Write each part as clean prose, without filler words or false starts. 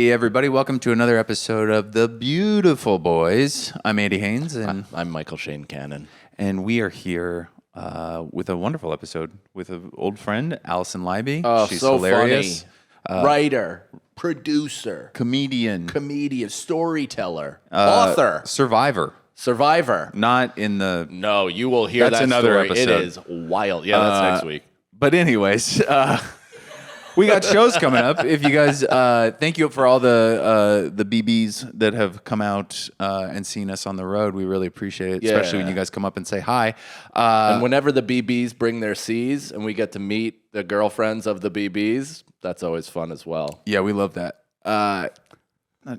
Hey, everybody. Welcome to another episode of The Beautiful Boys. I'm Andy Haynes. And I'm Michael Shane Cannon. And we are here with a wonderful episode with an old friend, Alison Leiby. Oh, She's so hilarious. funny. Writer, producer, Comedian. storyteller, author. Survivor. Not in the... No, you will hear That's that another story. episode. It is wild. Yeah, that's next week. But anyways... we got shows coming up. If you guys, thank you for all the BBs that have come out and seen us on the road. We really appreciate it, especially when you guys come up and say hi. And whenever the BBs bring their Cs and we get to meet the girlfriends of the BBs, that's always fun as well. Yeah, we love that. Not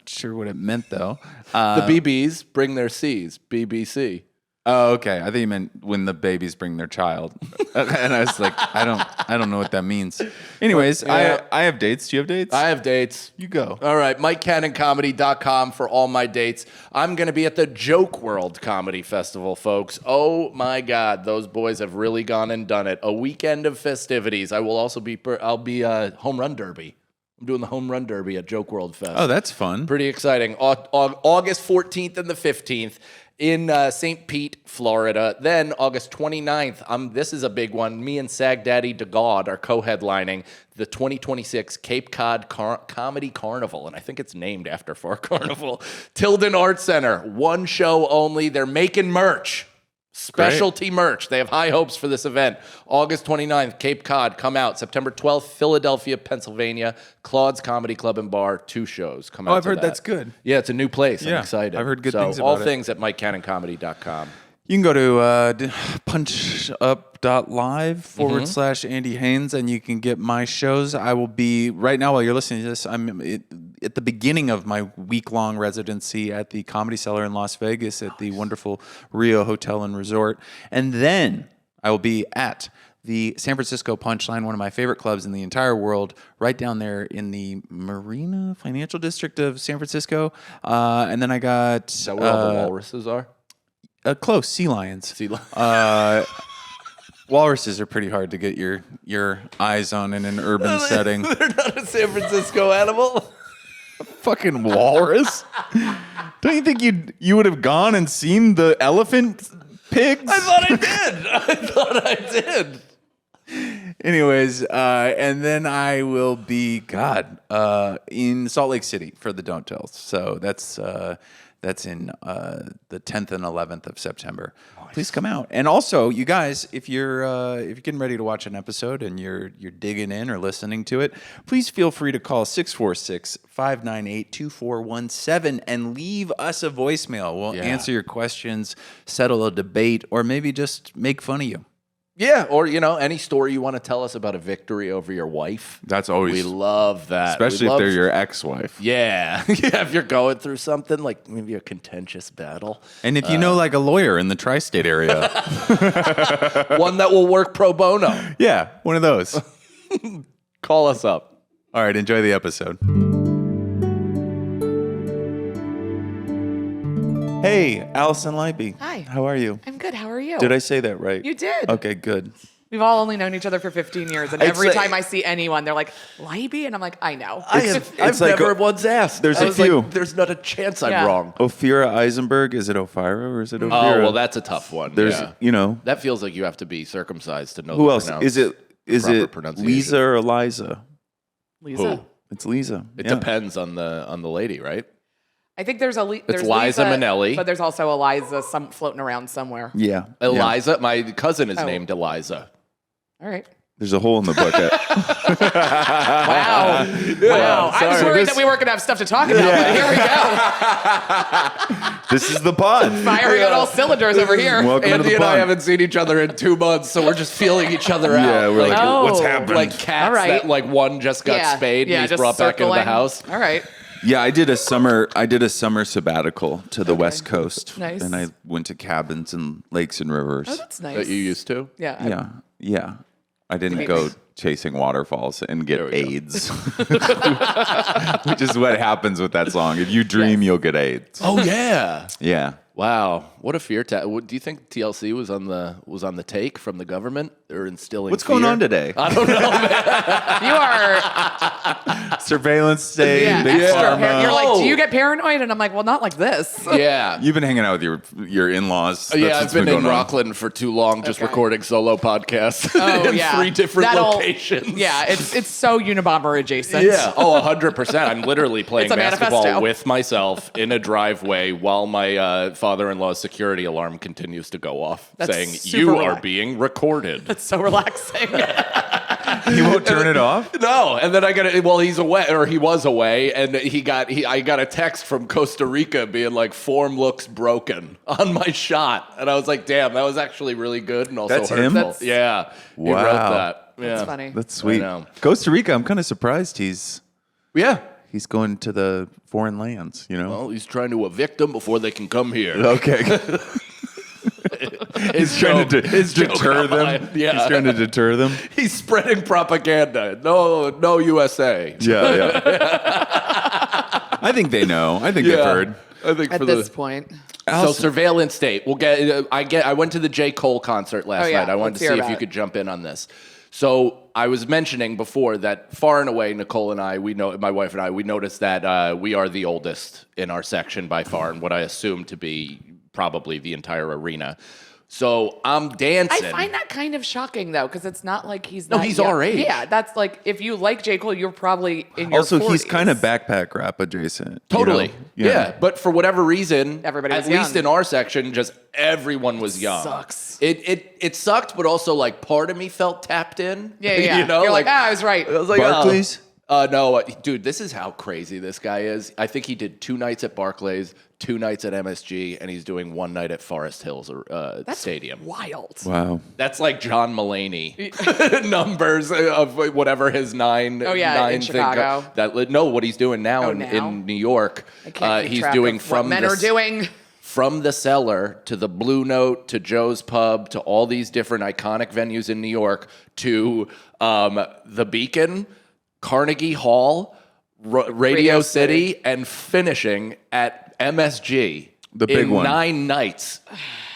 sure what it meant though. The BBs bring their Cs, BBC. Oh, okay. I think you meant when the babies bring their child, and I was like, I don't know what that means. Anyways, I have dates. Do you have dates? I have dates. You go. All right, MikeCannonComedy.com for all my dates. I'm going to be at the Joke World Comedy Festival, folks. Oh my God, those boys have really gone and done it. A weekend of festivities. I'll be home run derby. I'm doing the home run derby at Joke World Fest. Oh, that's fun. Pretty exciting. August 14th and the 15th. In St. Pete, Florida. Then August 29th, this is a big one. Me and Sag Daddy DeGod are co-headlining the 2026 Cape Cod Comedy Carnival, and I think it's named after Far Carnival. Tilden Arts Center, one show only. They're making merch. Specialty merch. They have high hopes for this event. August 29th, Cape Cod, come out. September 12th, Philadelphia, Pennsylvania, Claude's Comedy Club and Bar, 2 shows. Come out. Oh, I've heard that's good. Yeah, it's a new place. Yeah, I'm excited. I've heard good things about all it. things at MikeCannonComedy.com. You can go to punchup.live / Andy Haynes, and you can get my shows. I will be, right now while you're listening to this, I'm at the beginning of my week-long residency at the Comedy Cellar in Las Vegas at the wonderful Rio Hotel and Resort. And then I will be at the San Francisco Punchline, one of my favorite clubs in the entire world, right down there in the Marina Financial District of San Francisco. And then I got... Is that where all the walruses are? Close, sea lions. Walruses are pretty hard to get your eyes on in an urban setting. They're not a San Francisco animal. Fucking walrus. Don't you think you would have gone and seen the elephant pigs? I thought I did. Anyways, and then I will be in Salt Lake City for the Don't Tells. So that's in the 10th and 11th of September. Nice. Please come out. And also, you guys, if you're getting ready to watch an episode and you're digging in or listening to it, please feel free to call 646-598-2417 and leave us a voicemail. We'll answer your questions, settle a debate, or maybe just make fun of you. Yeah, or, any story you want to tell us about a victory over your wife. That's always... We love that. Especially if they're your ex-wife. Yeah. If you're going through something, like maybe a contentious battle. And if you know, like, a lawyer in the tri-state area. One that will work pro bono. Yeah, one of those. Call us up. All right, enjoy the episode. Hey, Alison Leiby. Hi. How are you? I'm good. How are you? Did I say that right? You did. Okay, good. We've all only known each other for 15 years, and every time I see anyone, they're like, Leiby? And I'm like, I know. I've like never once asked. There's a few. There's not a chance I'm wrong. Ophira Eisenberg. Is it Ophira or is it Ophira? Oh, well, that's a tough one. There's, That feels like you have to be circumcised to know who else? Is it pronunciation. Lisa or Eliza? Lisa. Who? It's Lisa. It depends on the lady, right? I think there's Liza Lisa, Minnelli. but there's also Eliza floating around somewhere. Yeah. Eliza. My cousin is named Eliza. All right. There's a hole in the bucket. Wow. Wow. I was worried that we weren't going to have stuff to talk about, but here we go. This is the pod. Firing on all cylinders over here. Welcome to Andy the and I pod. haven't seen each other in 2 months, so we're just feeling each other out. Yeah, we're like, what's Oh. happening? Like cats All right. that one just got spayed and he's just brought back into the circling. house. All right. Yeah, I did a summer sabbatical to the West Coast. Nice. And I went to cabins and lakes and rivers. Oh, that's nice. That you used to? Yeah. Yeah. I didn't go chasing waterfalls and get we go. AIDS, which is what happens with that song. If you dream, you'll get AIDS. Oh yeah. Yeah. Wow, what a fear! Do you think TLC was on the take from the government? They're instilling. What's going fear? on today? I don't know, man. You are Surveillance state, big extra pharma. You're like, do you get paranoid? And I'm like, well, not like this. Yeah. You've been hanging out with your in-laws. That's Yeah, what's I've been in going on. Rockland for too long, just Okay. recording solo podcasts Oh, in yeah. 3 different That'll- locations. Yeah, it's so Unabomber adjacent. Yeah. Oh, 100%. I'm literally playing It's a basketball manifesto. with myself in a driveway while my father-in-law's security alarm continues to go off, That's saying super you are relaxed. being recorded. It's so relaxing. He won't turn it off? No, and then he's away, or he was away, and I got a text from Costa Rica being like, form looks broken on my shot. And I was like, damn, that was actually really good and also That's him? hurtful. Yeah. He wrote Wow. that. Yeah. That's funny. That's sweet. know. Costa Rica, I'm kind of surprised he's Yeah. going to the foreign lands, Well, he's trying to evict them before they can come here. Okay. He's trying to his joke deter them. outline. Yeah. He's trying to deter them. He's spreading propaganda. No USA. Yeah. I think they know. I think they've heard. I think At for this the point. so surveillance state. We'll get. I went to the J. Cole concert last yeah. night. I wanted Let's to hear see if about you it. could jump in on this. So I was mentioning before that far and away, Nicole and I, my wife and I, we noticed that we are the oldest in our section by far, and what I assume to be probably the entire arena. So I'm dancing. I find that kind of shocking, though, because it's not like he's No, that he's young. our age. Yeah, that's like, if you like J. Cole, you're probably in your Also, 40s. he's kind of backpack rap adjacent. Totally. You know? Yeah. But for whatever reason, Everybody at was least young. in our section, just everyone was young. Sucks. It sucked, but also like part of me felt tapped in. Yeah. You know, You're like, I was right. I was like, Barclays? No, dude, this is how crazy this guy is. I think he did 2 nights at Barclays, 2 nights at MSG, and he's doing 1 night at Forest Hills Stadium. Wild. Wow. That's like John Mulaney numbers of whatever his 9. Oh, yeah, 9 in thing- Chicago. No, what he's doing now, Oh, in, now? in New York. I can't keep He's track doing of from what men the are doing. From the Cellar to the Blue Note to Joe's Pub to all these different iconic venues in New York to the Beacon, Carnegie Hall, Radio City, and finishing at MSG. The big in one. 9 nights.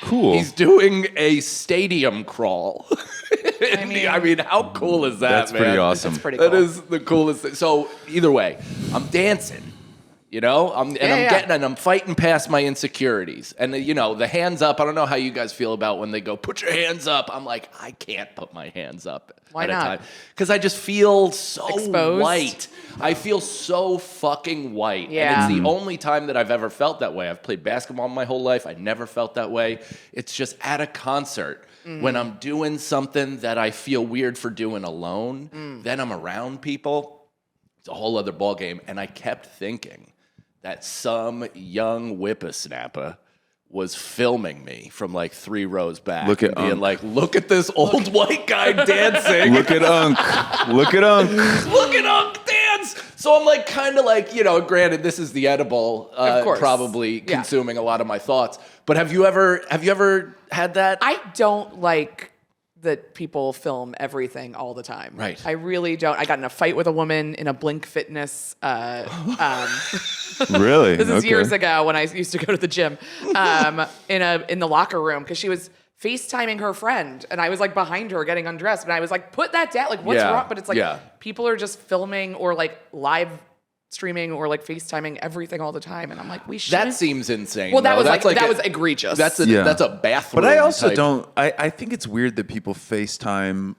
Cool. He's doing a stadium crawl. I mean, how cool is that, That's man? pretty awesome. That's pretty cool. That is the coolest thing. So either way, I'm dancing. You know, I'm fighting past my insecurities. And the hands up. I don't know how you guys feel about when they go, put your hands up. I'm like, I can't put my hands up. Why at a not? time. Because I just feel so Exposed? white. I feel so fucking white. Yeah. And it's the only time that I've ever felt that way. I've played basketball my whole life. I never felt that way. It's just at a concert. When I'm doing something that I feel weird for doing alone, then I'm around people. It's a whole other ballgame. And I kept thinking that some young whippersnapper was filming me from like 3 rows back. Look at and being Unc. like, look at this old white guy dancing. Look at Unc. Look at Unc. Look at Unc dance. So I'm like, kind of like, granted, this is the edible, Of course. probably Yeah. consuming a lot of my thoughts. But have you ever had that? I don't like that people film everything all the time. Right. I really don't. I got in a fight with a woman in a Blink Fitness. Really? This is Okay. years ago when I used to go to the gym. In the locker room because she was FaceTiming her friend and I was like behind her getting undressed and I was like, put that down. Like, what's Yeah. wrong? But it's like Yeah. people are just filming or like live streaming or like FaceTiming everything all the time, and I'm like, we should. That seems insane. Well, that though. was That's that a- was egregious. That's a Yeah. that's a bathroom. But I also type. don't. I think it's weird that people FaceTime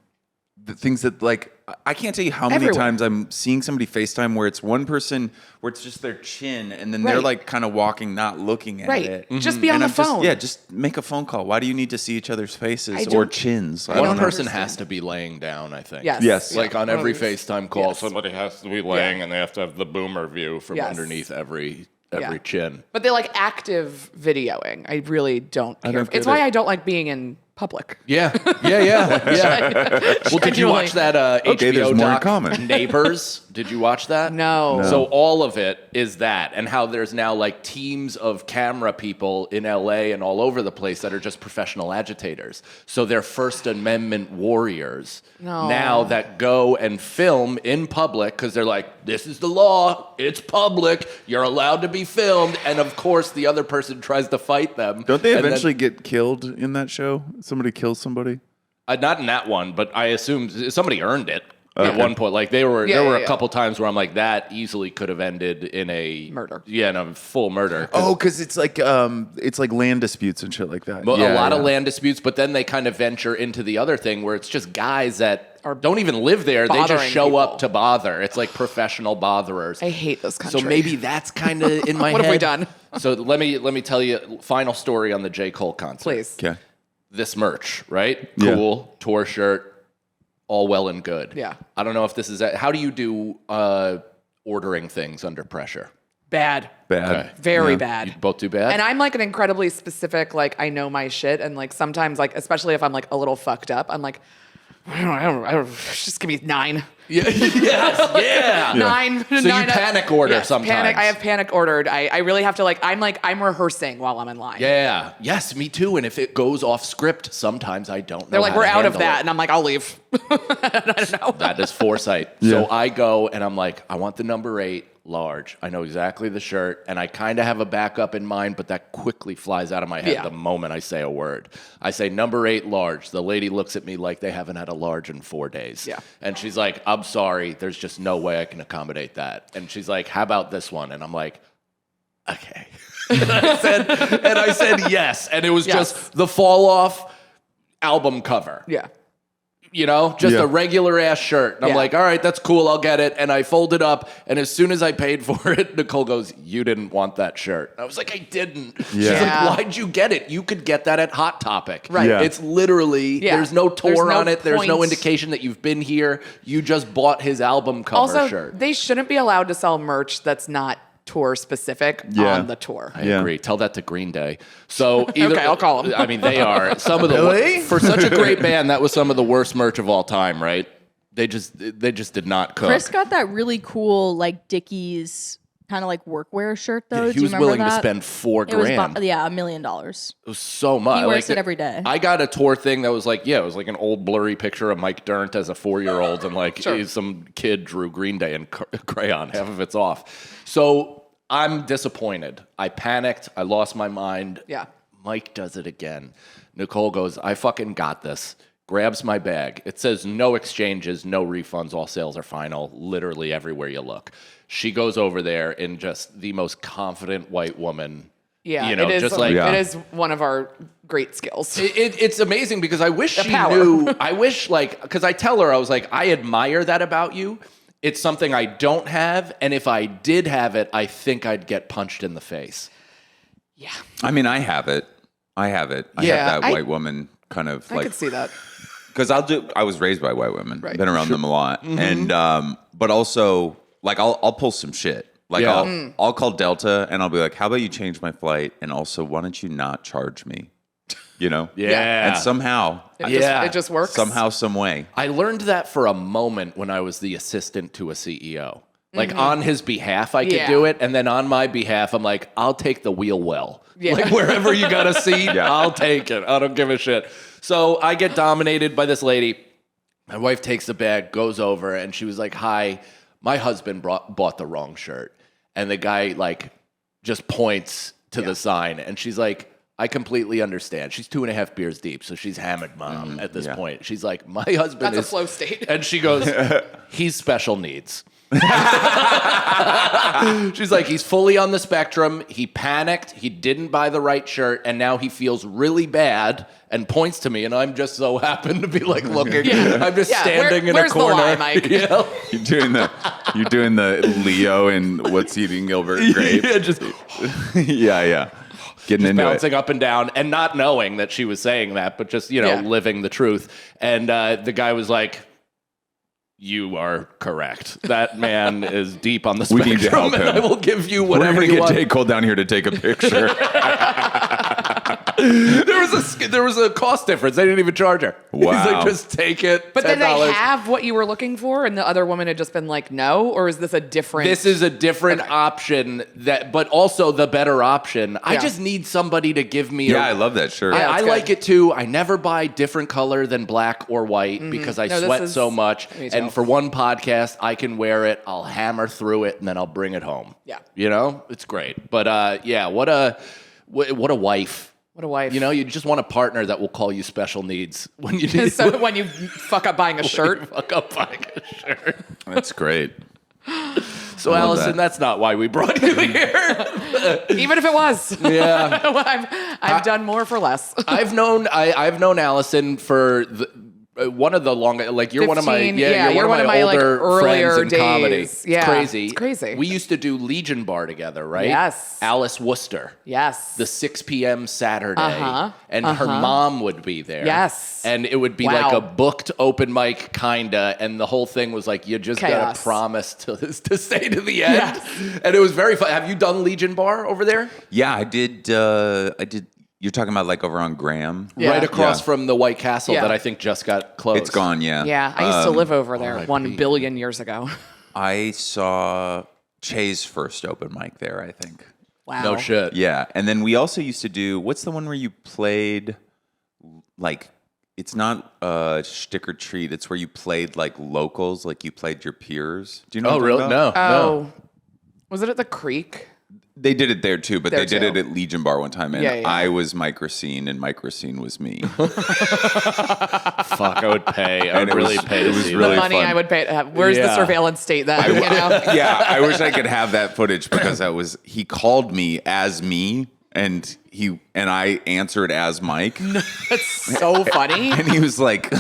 the things that like I can't tell you how many Everyone. times I'm seeing somebody FaceTime where it's one person where it's just their chin and then they're Right. like kind of walking, not looking at right. it. Just be on And the I'm just- phone. just make a phone call. Why do you need to see each other's faces I or don't- chins? I One don't know. person understand. has to be laying down, I think. Yes. Yes. Like on every Yes. FaceTime call, Yes. somebody has to be laying and they have to have the boomer view from Yes. underneath every Yeah. chin. But they like active videoing. I really don't care. don't It's get why it. I don't like being in public. Yeah. Well, did you watch that Okay, HBO there's more in doc, common. Neighbors? Did you watch that? No. So all of it is that, and how there's now like teams of camera people in LA and all over the place that are just professional agitators. So they're First Amendment warriors now that go and film in public because they're like, this is the law, it's public, you're allowed to be filmed, and of course the other person tries to fight them. Don't they And then- eventually get killed in that show? Somebody kills somebody? Not in that one, but I assume somebody earned it at Okay. one point. Like there were Yeah. a couple times where I'm like, that easily could have ended in a Murder. Yeah, in a full murder. Oh, because it's like land disputes and shit like that. But Yeah, a lot yeah. of land disputes, but then they kind of venture into the other thing where it's just guys that don't even live there. They just bothering show people. up to bother. It's like professional botherers. I hate this country. So maybe that's kind of in my head. What have we done? So let me tell you final story on the J. Cole concert. Please. Okay. This merch, right? Yeah. Cool, tour shirt, all well and good. Yeah. I don't know if this is how do you do ordering things under pressure? Bad. Bad. Okay. Very Yeah. bad. You both do bad? And I'm like an incredibly specific, like I know my shit, and like sometimes, like especially if I'm like a little fucked up, I'm like, I don't just give me 9. yes, yeah. 9. So you panic order sometimes. I have panic ordered. I really have to I'm rehearsing while I'm in line. Yeah. Yes, me too. And if it goes off script, sometimes I don't know. They're like, how we're to out of handle that, it. and I'm like, I'll leave. I don't know. That is foresight. So I go and I'm like, I want the number 8 large. I know exactly the shirt, and I kind of have a backup in mind, but that quickly flies out of my head Yeah. the moment I say a word. I say number 8 large. The lady looks at me like they haven't had a large in 4 days. Yeah. And she's like, I'm sorry, there's just no way I can accommodate that. And she's like, how about this one? And I'm like, okay. and I said yes. And it was Yes. just the fall off album cover. Yeah. You know, just Yeah. a regular ass shirt. And I'm Yeah. like, all right, that's cool. I'll get it. And I fold it up. And as soon as I paid for it, Nicole goes, you didn't want that shirt. And I was like, I didn't. She's Yeah. Yeah. like, why'd you get it? You could get that at Hot Topic. Right. Yeah. It's literally, Yeah. there's no tour There's no on it. There's no point. indication that you've been here. You just bought his album cover Also, shirt. they shouldn't be allowed to sell merch that's not tour specific Yeah. on the tour. I Yeah. agree. Tell that to Green Day. So either, Okay, I'll call 'em. I mean, they are some of the Really? for such a great band. That was some of the worst merch of all time, right? They just did not cook. Chris got that really cool like Dickies kind of like workwear shirt though. Yeah, Do he you was remember willing to that? spend $4 It was grand. $1 million. It was so much. He wears Like, it every day. I got a tour thing that was like, it was like an old blurry picture of Mike Dirnt as a 4-year-old, and like some kid drew Green Day in crayon. Half of it's off. So I'm disappointed. I panicked. I lost my mind. Yeah. Mike does it again. Nicole goes, I fucking got this. Grabs my bag. It says no exchanges, no refunds, all sales are final, literally everywhere you look. She goes over there in just the most confident white woman. Yeah, You know, it is. just like- Yeah. It is one of our great skills. It's amazing because I wish she power. knew. I wish, like, because I tell her, I was like, I admire that about you. It's something I don't have. And if I did have it, I think I'd get punched in the face. Yeah, I mean, I have it. I have Yeah, that I- white woman kind of I like. could see that. Because I was raised by white women, Right. been around them a lot, and but also like I'll pull some shit. Like Yeah. I'll call Delta and I'll be like, how about you change my flight, and also why don't you not charge me? You know? Yeah. And somehow, It just works. somehow, some way. I learned that for a moment when I was the assistant to a CEO. Like on his behalf, I could Yeah. do it. And then on my behalf, I'm like, I'll take the wheel well. Yeah. Like wherever you got a seat, Yeah. I'll take it. I don't give a shit. So I get dominated by this lady. My wife takes the bag, goes over, and she was like, hi, my husband bought the wrong shirt. And the guy like just points to the sign. And she's like, I completely understand. She's 2.5 beers deep, so she's hammered mom at this yeah. point. She's like, my husband That's a is flow state. and she goes, he's special needs. She's like, he's fully on the spectrum. He panicked. He didn't buy the right shirt. And now he feels really bad and points to me. And I'm just so happen to be like looking. Yeah. I'm just Yeah, standing in a where's the corner. lie, Mike? You know? You're doing the Leo and What's Eating Gilbert Grape. Yeah, just yeah. Getting into bouncing it. up and down and not knowing that she was saying that, but just, Yeah. living the truth. And the guy was like, you are correct. That man is deep on the We need to spectrum, help and him. I will give you We're whatever gonna you get want. J. Cole down here to take a picture. There was a cost difference. They didn't even charge her. Wow. He's like, just take it. But $10. then they have what you were looking for, and the other woman had just been like, no? Or is this a different... This is a different option, but also the better option. I Yeah. just need somebody to give me Yeah, I love that shirt. Yeah. I it's like good. it too. I never buy different color than black or white because I No, this sweat is- so much. Me too. And for one podcast, I can wear it. I'll hammer through it and then I'll bring it home. Yeah. You know, it's great. But yeah, what a wife. What a wife. You know, you just want a partner that will call you special needs when you need So when you fuck up buying a shirt. fuck up buying a shirt. That's great. So I love Allison, that. that's not why we brought you here. Even if it was. Yeah. I've done more for less. I've known Allison for one of the longest. Like you're one of my 15, yeah, you're one of my like, older earlier friends in comedy. days. Yeah, It's crazy. it's crazy. We used to do Legion Bar together, right? Yes. Alice Worcester. Yes. The 6 p.m. Saturday, Uh-huh. and her mom would be there. Yes. and it would be Wow. like a booked open mic, kinda, and the whole thing was like you just gotta Chaos. promise to stay to the end, Yes. and it was very fun. Have you done Legion Bar over there? Yeah, I did. You're talking about like over on Graham? Yeah. Right across Yeah. from the White Castle Yeah. that I think just got closed. It's gone, yeah. Yeah, I used to live over there RIP. 1 billion years ago. I saw Che's first open mic there, I think. Wow. No shit. Yeah, and then we also used to do, what's the one where you played, like, it's not shtick or treat, it's where you played like locals, like you played your peers. Do you know Oh, what I'm really? talking about? No. Oh. Was it at the creek? They did it there too, but There they did too. it at Legion Bar one time, and Yeah. I was Mike Racine, and Mike Racine was me. Fuck, I would pay. I And would it really was- pay it to was see really The money fun. I would pay to have. Where's the Yeah. surveillance state then? You know? Yeah, I wish I could have that footage because he called me as me, and I answered as Mike. That's so funny. And he was like,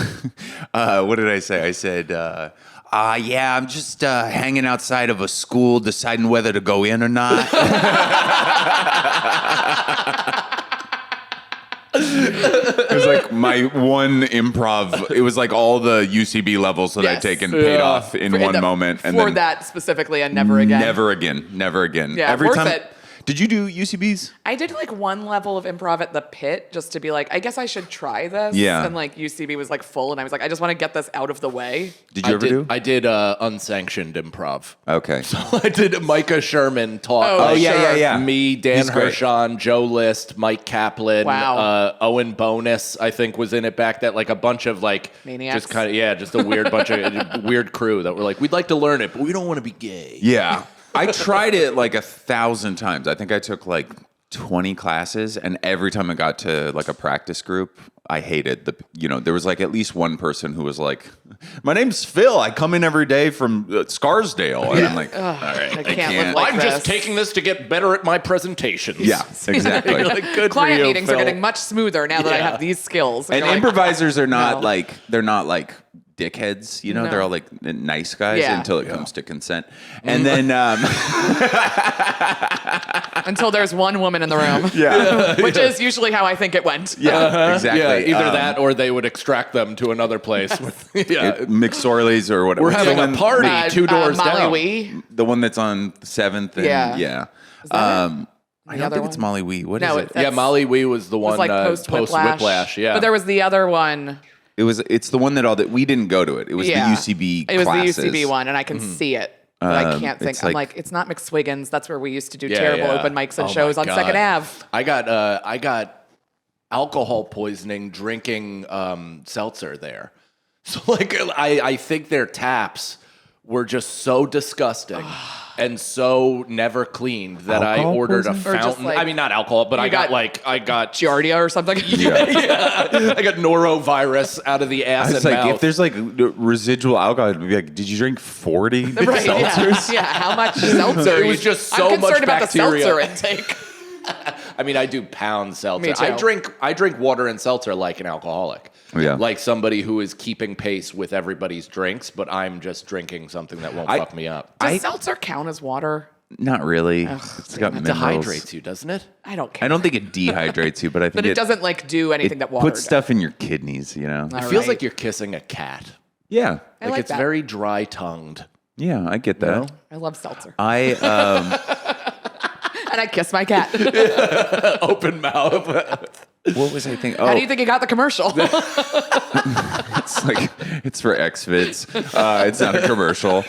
what did I say? I said, yeah, I'm just hanging outside of a school deciding whether to go in or not. It was like my one improv. It was like all the UCB levels that I'd Yes. taken paid off in one moment. And for then that specifically and never again. Never again. Never again. Yeah, Every worth time. it. Did you do UCBs? I did like one level of improv at the Pit just to be like, I guess I should try this. Yeah. And like UCB was like full, and I was like, I just want to get this out of the way. Did you ever do? I did unsanctioned improv. Okay. I did Micah Sherman taught. Oh, like, yeah, yeah, yeah. Me, Dan He's great. Hershon, Joe List, Mike Kaplan, Wow. Owen Bonus, I think was in it back then. Like a bunch of like Maniacs. just kind of just a weird bunch of weird crew that were like, we'd like to learn it, but we don't want to be gay. Yeah. I tried it like 1,000 times. I think I took like 20 classes, and every time I got to like a practice group, I hated there was like at least one person who was like, my name's Phil. I come in every day from Scarsdale. And I'm like, all right, I can't live like I'm this. just taking this to get better at my presentations. yeah, exactly. Like, good Client for you, meetings Phil. are getting much smoother now that I Yeah. have these skills. And you're like, improvisers are not no. they're not like dickheads, No. They're all like nice guys Yeah. until it comes to consent. And then, until there's one woman in the room. yeah, Which is usually how I think it went. yeah, exactly. Yeah, either that or they would extract them to another place. McSorley's or whatever. We're What's having the a one- party 2 doors Molly down. Wee. The one that's on 7th. And, Yeah. yeah. that I The don't other think it's one? Molly Wee. What is No, it? Yeah, Molly Wee was the It was one like post Whiplash. Yeah, But there was the other one. It's the one that we didn't go to it. It was Yeah. the UCB It was classes. the UCB one, and I can see it. But I can't think. it's I'm like- like, it's not McSwiggin's. That's where we used to do Yeah, terrible yeah. open mics and Oh shows my on God. Second Ave. I got alcohol poisoning drinking seltzer there. So like I think their taps were just so disgusting and so never cleaned that I Alcohol ordered a poisoning? Or just, fountain. like, I mean, not alcohol, but I got got Giardia or something. I got norovirus out of the ass I was and like, mouth. if there's like residual alcohol, I'd be like, did you drink 40 Right, seltzers? yeah. How much seltzer? It was just so I'm much concerned about bacteria. the seltzer intake. I mean, I do pound seltzer. Me too. I drink water and seltzer like an alcoholic. Yeah. Like somebody who is keeping pace with everybody's drinks, but I'm just drinking something that won't fuck me up. Does seltzer count as water? Not really. It's got It minerals. dehydrates you, doesn't it? I don't care. I don't think it dehydrates you, but I think But it doesn't like do anything that water puts does. stuff in your kidneys, All It feels right. like you're kissing a cat. Yeah. I like it's that. very dry tongued. Yeah, I get that. know? I love seltzer. I And I kiss my cat. Open mouth. What was I thinking? Oh, How do you think he got the commercial? it's like it's for Xvids. It's not a commercial.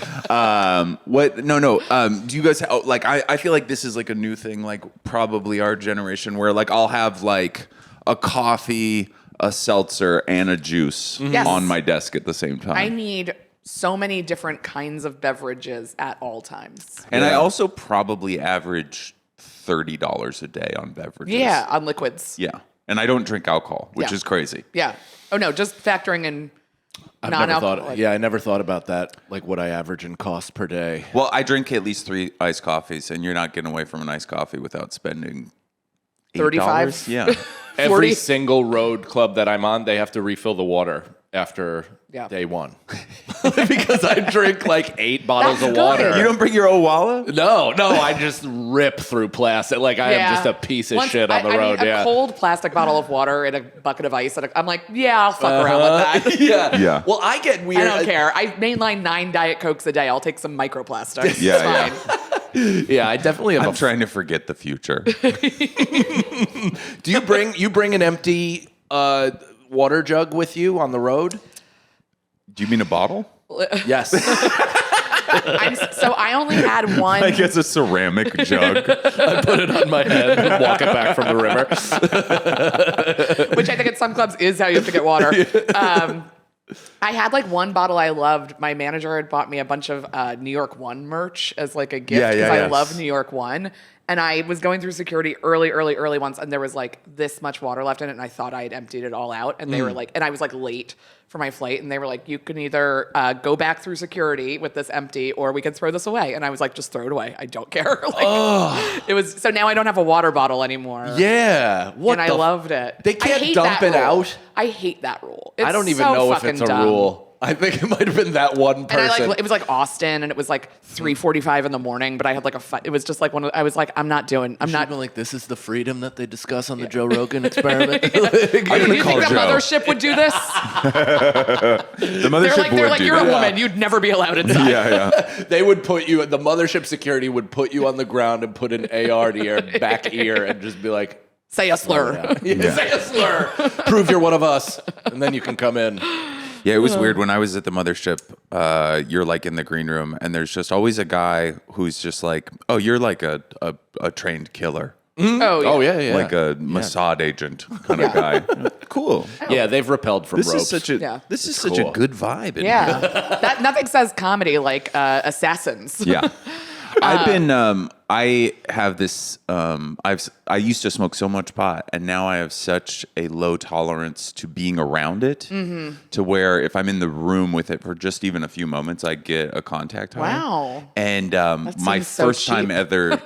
What? No. Do you guys like? I feel like this is like a new thing. Like probably our generation, where like I'll have like a coffee, a seltzer, and a juice Yes. on my desk at the same time. I need so many different kinds of beverages at all times. And I also probably average $30 a day on beverages. Yeah, on liquids. Yeah. And I don't drink alcohol, which Yeah. is crazy. Yeah. Oh no, just factoring in non-alcoholic. I never thought about that, like what I average in cost per day. Well, I drink at least 3 iced coffees, and you're not getting away from an iced coffee without spending $8. 35? Yeah. Every 40? single road club that I'm on, they have to refill the water after Yeah. day one. Because I drink like 8 bottles That's of good. water. You don't bring your Owala? No, I just rip through plastic. Like I Yeah. am just a piece of Once- shit on the I road. mean, Yeah. a cold plastic bottle of water and a bucket of ice. And I'm like, yeah, I'll fuck around with that. yeah. Yeah. Well, I get weird. I don't care. I mainline 9 Diet Cokes a day. I'll take some microplastics. Yeah, It's fine. Yeah, I definitely have I'm trying to forget the future. Do you bring an empty water jug with you on the road? Do you mean a bottle? Yes. So I only had one. I guess a ceramic jug. I put it on my head and walk it back from the river. Which I think at some clubs is how you have to get water. I had like one bottle I loved. My manager had bought me a bunch of New York One merch as like a gift Yeah, because yeah, I yes. love New York One. And I was going through security early once, and there was like this much water left in it, and I thought I had emptied it all out. And they were like, and I was like late for my flight, and they were like, you can either go back through security with this empty, or we can throw this away. And I was like, just throw it away. I don't care. Like, it was so now I don't have a water bottle anymore. Yeah. What and I loved it. They can't I hate dump that it rule. out? I hate that rule. It's I don't even so know if fucking it's a dumb. rule. I think it might have been that one And person. it was like Austin, and it was like 3:45 in the morning. But I had like it was just like I was like, I'm not. like, this is the freedom that they discuss on the Joe Rogan experiment. I'm Do gonna you call think the Joe. mothership would do this? The mothership They're would like, do you're a that. woman. You'd never be allowed inside. Yeah, yeah. They would put you, the mothership security would put you on the ground and put an AR to your back ear and just be like, Say a slur. say a slur. Prove you're one of us. And then you can come in. Yeah, it was weird when I was at the mothership. You're like in the green room, and there's just always a guy who's just like, "Oh, you're like a trained killer, Oh, yeah. Oh, yeah. like a Mossad agent kind of guy." Cool. Yeah, they've repelled from This ropes. is such a Yeah. this is such a cool. good vibe. In Yeah. That nothing says comedy like Assassins. here. Yeah. I've been. I have this. I used to smoke so much pot, and now I have such a low tolerance to being around it, to where if I'm in the room with it for just even a few moments, I get a contact high. Wow. And my seems so first time cheap. ever.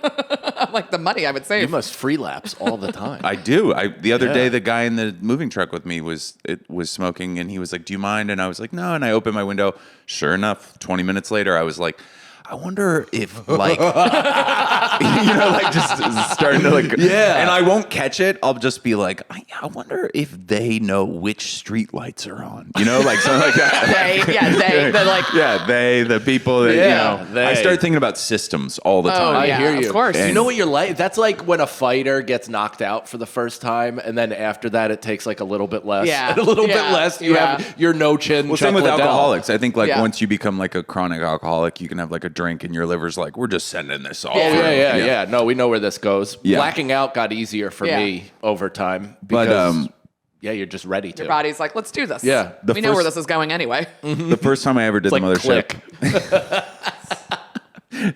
Like the money I would save. You must Freelapse all the time. I do. The other day, the guy in the moving truck with me was smoking, and he was like, "Do you mind?" And I was like, "No." And I opened my window. Sure enough, 20 minutes later, I was like, I wonder if like, like just starting to like, Yeah. And I won't catch it. I'll just be like, I wonder if they know which street lights are on. Like something like that. The people that, Yeah, I they. start thinking about systems all the time. I yeah, hear you. of course. You know what you're like? That's like when a fighter gets knocked out for the first time, and then after that, it takes like a little bit less. Yeah. And a little bit Yeah. less. You Yeah. have your no chin. Well, same with Chuck Liddell. alcoholics. I think like Yeah. once you become like a chronic alcoholic, you can have like a drink and your liver's like, we're just sending this all Yeah. through. Yeah. No, we know where this goes. Yeah. Blacking out got easier for Yeah. me over time. But, Because, you're just ready to. Your body's like, let's do this. Yeah. We know where this is going anyway. The first time I ever did It's the like mothership,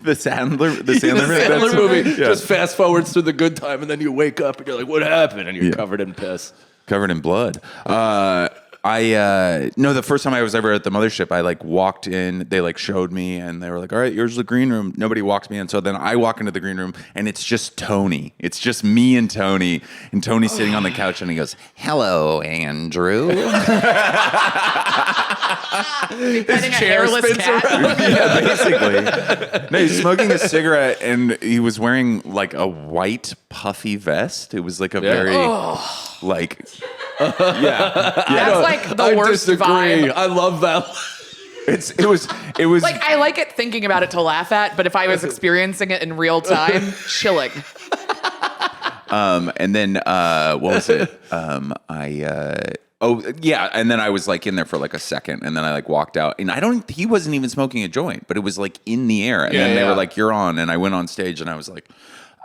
the Sandler The Sandler that's- movie Yeah. just fast forwards through the good time, and then you wake up and you're like, "What happened?" And you're covered in piss. covered in blood. The first time I was ever at the mothership, I like walked in, they like showed me and they were like, all right, here's the green room. Nobody walks me in. So then I walk into the green room and it's just Tony. It's just me and Tony's sitting on the couch and he goes, hello, Andrew. Petting a hairless cat. Yeah, basically. No, he's smoking a cigarette and he was wearing like a white puffy vest. It was like a very like That's like the worst vibe. I love that. it was Like, I like it thinking about it to laugh at, but if I was experiencing it in real time, chilling. And then what was it? And then I was like in there for like a second, and then I like walked out, and he wasn't even smoking a joint, but it was like in the air, and then they were like, "You're on," and I went on stage, and I was like,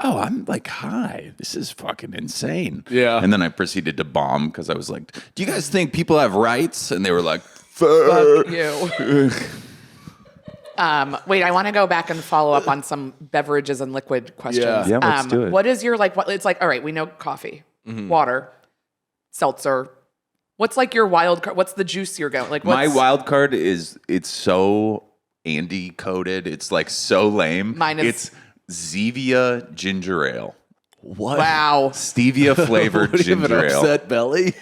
"Oh, I'm like high. This is fucking insane." Yeah. And then I proceeded to bomb because I was like, "Do you guys think people have rights?" And they were like, Fuck you. Wait, I want to go back and follow up on some beverages and liquid questions. Yeah, let's do it. What is your it's like, all right, we know coffee, water, seltzer. What's like your wild card? What's the juice you're going? Like My wild card it's so Andy coded. It's like so lame. Mine is- It's Zevia ginger ale. What? Wow. Stevia flavored What, do you have ginger an ale. upset belly?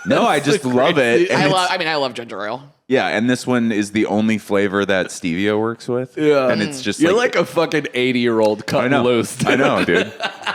No, I just love it. And I love ginger ale. yeah, and this one is the only flavor that stevia works with. Yeah. And it's just You're like a fucking 80-year-old cut I know. loose. I know, dude.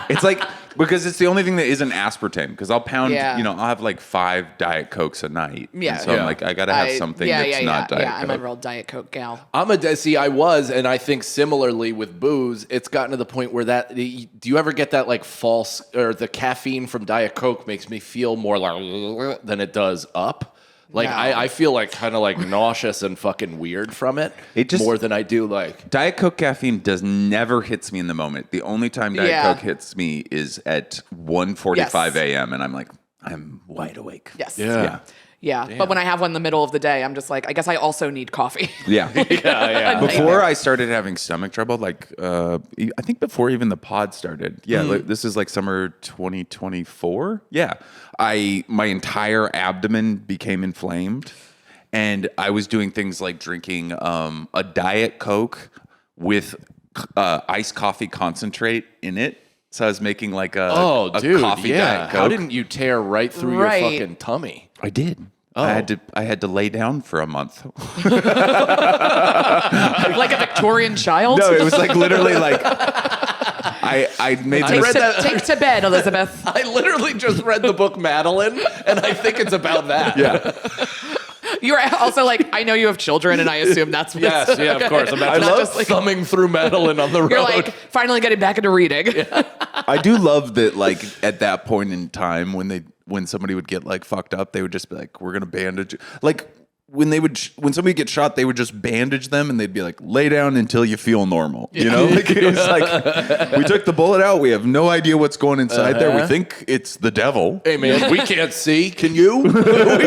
It's like because it's the only thing that isn't aspartame. Because I'll pound, I'll have like 5 Diet Cokes a night. Yeah. And so I'm like, I gotta have something that's not Diet Coke. I'm a real Diet Coke gal. I was, and I think similarly with booze, it's gotten to the point where do you ever get that like false, or the caffeine from Diet Coke makes me feel more like than it does up? Like No. I feel like kind of like nauseous and fucking weird from it. It just- more than I do like. Diet Coke caffeine never hits me in the moment. The only time Diet Coke hits me is at 1:45 a.m. and I'm like, I'm wide awake. Yes. Yeah. Yeah. But when I have one in the middle of the day, I'm just like, I guess I also need coffee. Yeah. Yeah. Before I started having stomach trouble, like I think before even the pod started. Yeah, like, this is like summer 2024. Yeah, my entire abdomen became inflamed, and I was doing things like drinking a Diet Coke with iced coffee concentrate in it. So I was making like a coffee Diet Coke. How didn't you tear right through Right. your fucking tummy? I did. I had to lay down for a month. Like a Victorian child. No, it was like literally like I made I read that- Take to bed, Elizabeth. I literally just read the book Madeline, and I think it's about that. Yeah. You're also like, I know you have children, and I assume that's what Yes, it's- yeah, of course. Not I love just like- thumbing through Madeline on the road. You're like finally getting back into reading. I do love that, like, at that point in time when somebody would get like fucked up, they would just be like, we're gonna bandage. Like when somebody gets shot, they would just bandage them and they'd be like, lay down until you feel normal. You know, like it was like we took the bullet out. We have no idea what's going inside there. We think it's the devil. Hey man, we can't see. Can you? We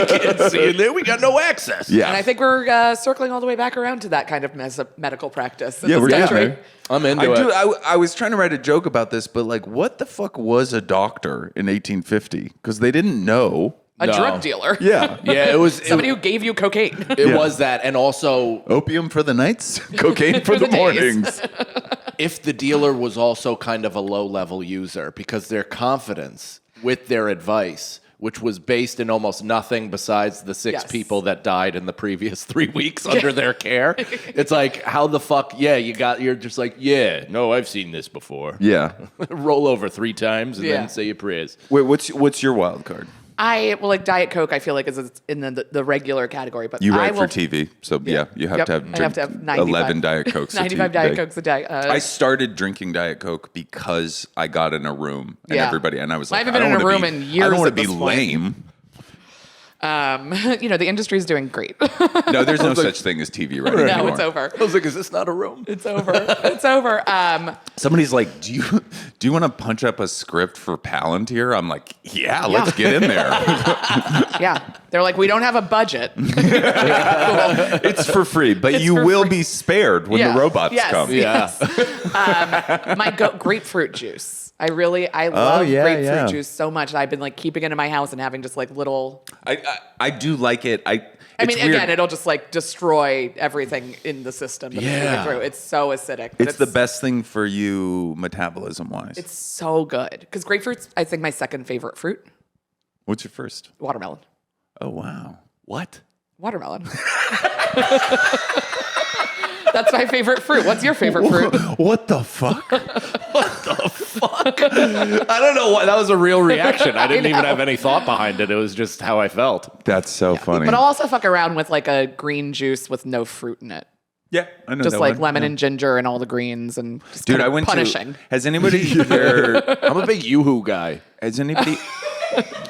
can't see in there. We got no access. Yeah, And I think we're circling all the way back around to that kind of medical practice. in yeah, this we're getting country. there. I'm into it. I was trying to write a joke about this, but like, what the fuck was a doctor in 1850? Because they didn't know. A No. drug dealer. Yeah, Yeah, it was Somebody who gave you cocaine. it was that, and also opium for the nights, cocaine for the the days. mornings. if the dealer was also kind of a low-level user, because their confidence with their advice, which was based in almost nothing besides the 6 Yes. people that died in the previous 3 weeks under their care. It's like, how the fuck? Yeah, you're just like, yeah, no, I've seen this before. Yeah. Roll over 3 times and Yeah. then say your prayers. Wait, what's your wild card? Like Diet Coke, I feel like is in the regular category, but You I write will, for TV, so yeah, you have Yep, to have, I have to have 95 11 Diet Cokes. 95 Diet Cokes a day. I started drinking Diet Coke because I got in a room and Yeah. everybody, and I was I like, haven't been in a room in I years don't want at to be this point. lame. the industry's doing great. No, there's no such thing as TV right No, anymore. it's over. I was like, is this not a room? It's over. It's over. Somebody's like, do you want to punch up a script for Palantir? I'm like, yeah, let's get in there. Yeah. They're like, we don't have a budget. It's for free, but It's you for will free. be spared when the robots Yes, come. yes. My grapefruit juice. I love yeah, grapefruit yeah. juice so much that I've been like keeping it in my house and having just like little. I do like it. I it's mean, weird. again, it'll just like destroy everything in the system. That it's moving through. It's so acidic. but It's the best thing for you metabolism wise. It's so good because grapefruit's I think my second favorite fruit. What's your first? Watermelon. Oh wow. What? Watermelon. That's my favorite fruit. What's your favorite fruit? What the fuck? I don't know why. That was a real reaction. I didn't even know. have any thought behind it. It was just how I felt. That's so funny. But I'll also fuck around with like a green juice with no fruit in it. Yeah, I know Just that like one. lemon Yeah. and ginger and all the greens and just Dude, kind I of went punishing. to. Has anybody there? I'm a big Yoo-hoo guy. Has anybody?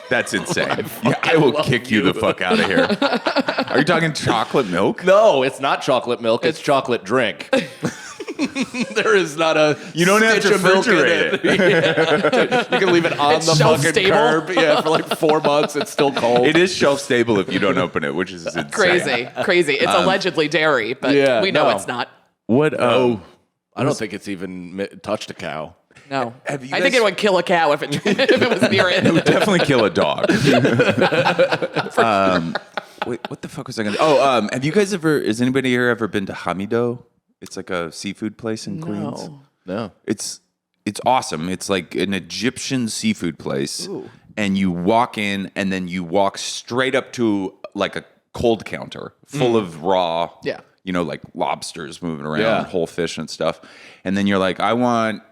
That's insane. Yeah, I will kick you the fuck out of here. Are you talking chocolate milk? No, it's not chocolate milk. It's chocolate drink. There is not a You don't have to stitch of milk in refrigerate it. You can leave it on It's the shelf fucking stable. curb. Yeah, for like 4 months. It's still cold. It is shelf stable if you don't open it, which is insane. Crazy. It's allegedly dairy, but yeah, we know no. it's not. What? I don't think it's even touched a cow. No. Have you I think guys- it would kill a cow if it was near it. It would definitely kill a dog. Wait, what the fuck was I going to? Oh, have you guys ever? Has anybody here ever been to Hamido? It's like a seafood place in Queens. No. It's awesome. It's like an Egyptian seafood place, and you walk in, and then you walk straight up to like a cold counter full of raw, Yeah. like lobsters moving around, Yeah. whole fish and stuff. And then you're like, I want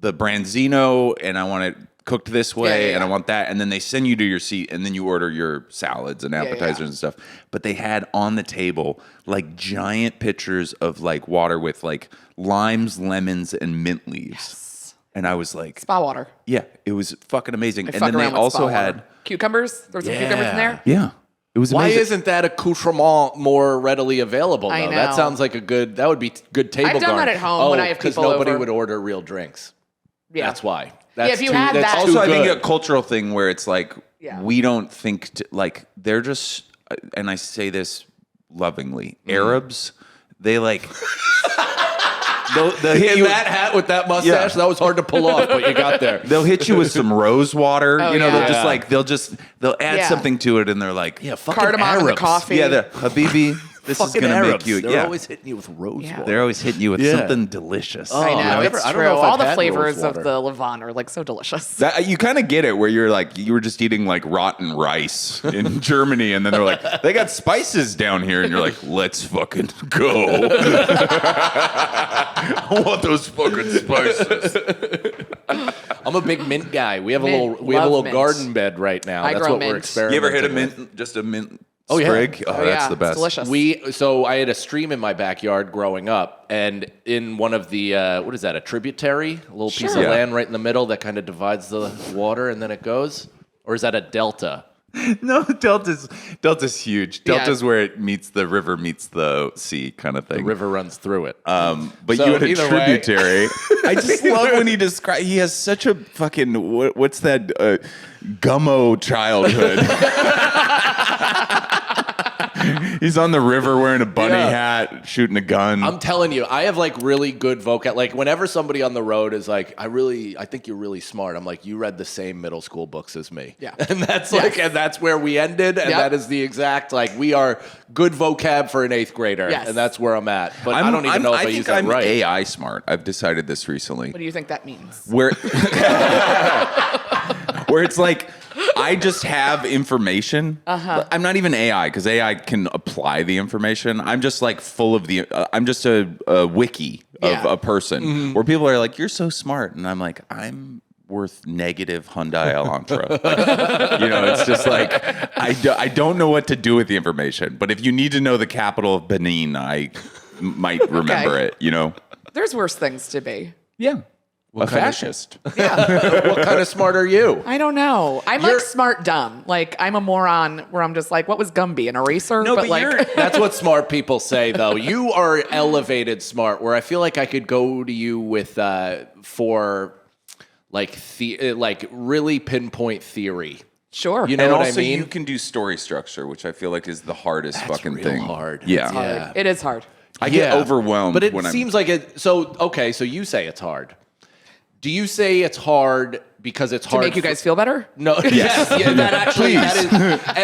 the branzino, and I want it cooked this way, Yeah. and I want that. And then they send you to your seat, and then you order your salads and appetizers and stuff. But they had on the table like giant pitchers of like water with like limes, lemons, and mint leaves. And I was like, Spa water. yeah, it was fucking amazing. I And fuck then they around with also spa had, water. Cucumbers. There were some cucumbers in there. yeah, it was Why amazing. isn't that accoutrement more readily available? Though? I know. That sounds like that would be good table I've done garnish. that at home when I have because people nobody over. would order real drinks. Yeah. That's why. if you had that- Also, I think good. a cultural thing where it's like Yeah. we don't think like they're just, and I say this lovingly, Arabs, they like they'll hit In you. that hat with that mustache, Yeah. that was hard to pull off, but you got there. They'll hit you with some rose water. Oh, They'll yeah. just like they'll add Yeah. something to it, and they're like, Yeah, fucking Cardamom in the Arabs. coffee. yeah, the Habibi, this is Fucking gonna Arabs. make you. They're Yeah, always hitting you with rose Yeah. water. they're always hitting you with Yeah. something delicious. I know. I've It's never- I don't true. know if All I've the had flavors rose of water. the Levant are like so delicious. That you kind of get it where you're like you were just eating like rotten rice in Germany, and then they're like they got spices down here, and you're like, let's fucking go. I want those fucking spices. I'm a big mint guy. We have Mint. a little Love mint. garden bed right now. I That's grow what we're mint. experimenting. You ever hit a with. mint, just a mint Oh, yeah. sprig? Oh, that's yeah, the best. It's delicious. So I had a stream in my backyard growing up, and in one of the what is that? A tributary, a little piece of Sure. Yeah. land right in the middle that kind of divides the water, and then it goes, or is that a delta? No, Delta's huge. Yeah. Delta's where it meets the river meets the sea kind of thing. The river runs through it. But So you had a either way- tributary. I just love when he describes. He has such a fucking what's that gummo childhood. He's on the river wearing a bunny Yeah. hat, shooting a gun. I'm telling you, I have like really good vocab. Like whenever somebody on the road is like, I think you're really smart. I'm like, you read the same middle school books as me. Yeah. And that's like, and that's where we ended. And Yep. that is the exact, like, we are good vocab for an 8th grader. Yes. And that's where I'm at. But I don't even know if I think use that I'm right. AI smart. I've decided this recently. What do you think that means? Where where it's like I just have information. I'm not even AI because AI can apply the information. I'm just like full of the. I'm just a wiki of Yeah. a person where people are like, "You're so smart," and I'm like, "I'm worth negative Hyundai Elantra." It's just like I don't know what to do with the information. But if you need to know the capital of Benin, I might remember it. There's worse things to be. Yeah. A kind of- fascist. What kind of smart are you? I don't know. I'm like smart dumb. Like I'm a moron where I'm just like, what was Gumby? An eraser? No, but like you're- That's what smart people say, though. You are elevated smart, where I feel like I could go to you with for like really pinpoint theory. sure. You know And what also, I mean? you can do story structure, which I feel like is the hardest fucking real thing. hard. Yeah. Yeah. It is hard. I get overwhelmed but it when seems like it. So okay, so you say it's hard. Do you say it's hard because it's To hard make you guys feel better? No, yes, yeah, that actually, that is,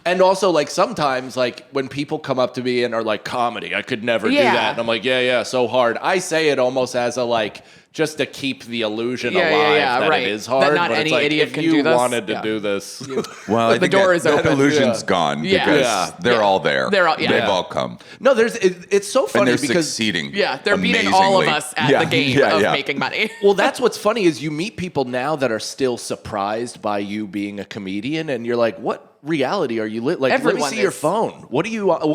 and also, like sometimes, like when people come up to me and are like, "Comedy, I could never do Yeah. that," and I'm like, "Yeah, so hard." I say it almost as a like, just to keep the illusion Yeah, alive that right. it is hard. That not but it's any like, idiot if can you do this. wanted to Yeah. do this, Well, I The think door that, is that open. illusion's Yeah. gone Yeah. because Yeah. they're all there. They're all- yeah. They've Yeah. all come. no, it's so And funny they're because succeeding. Yeah, they're beating all of amazingly. us at Yeah, the game yeah, of yeah. making money. well, that's what's funny is you meet people now that are still surprised by you being a comedian, and you're like, what? reality are you lit? Like, let me Everyone see your is. phone. What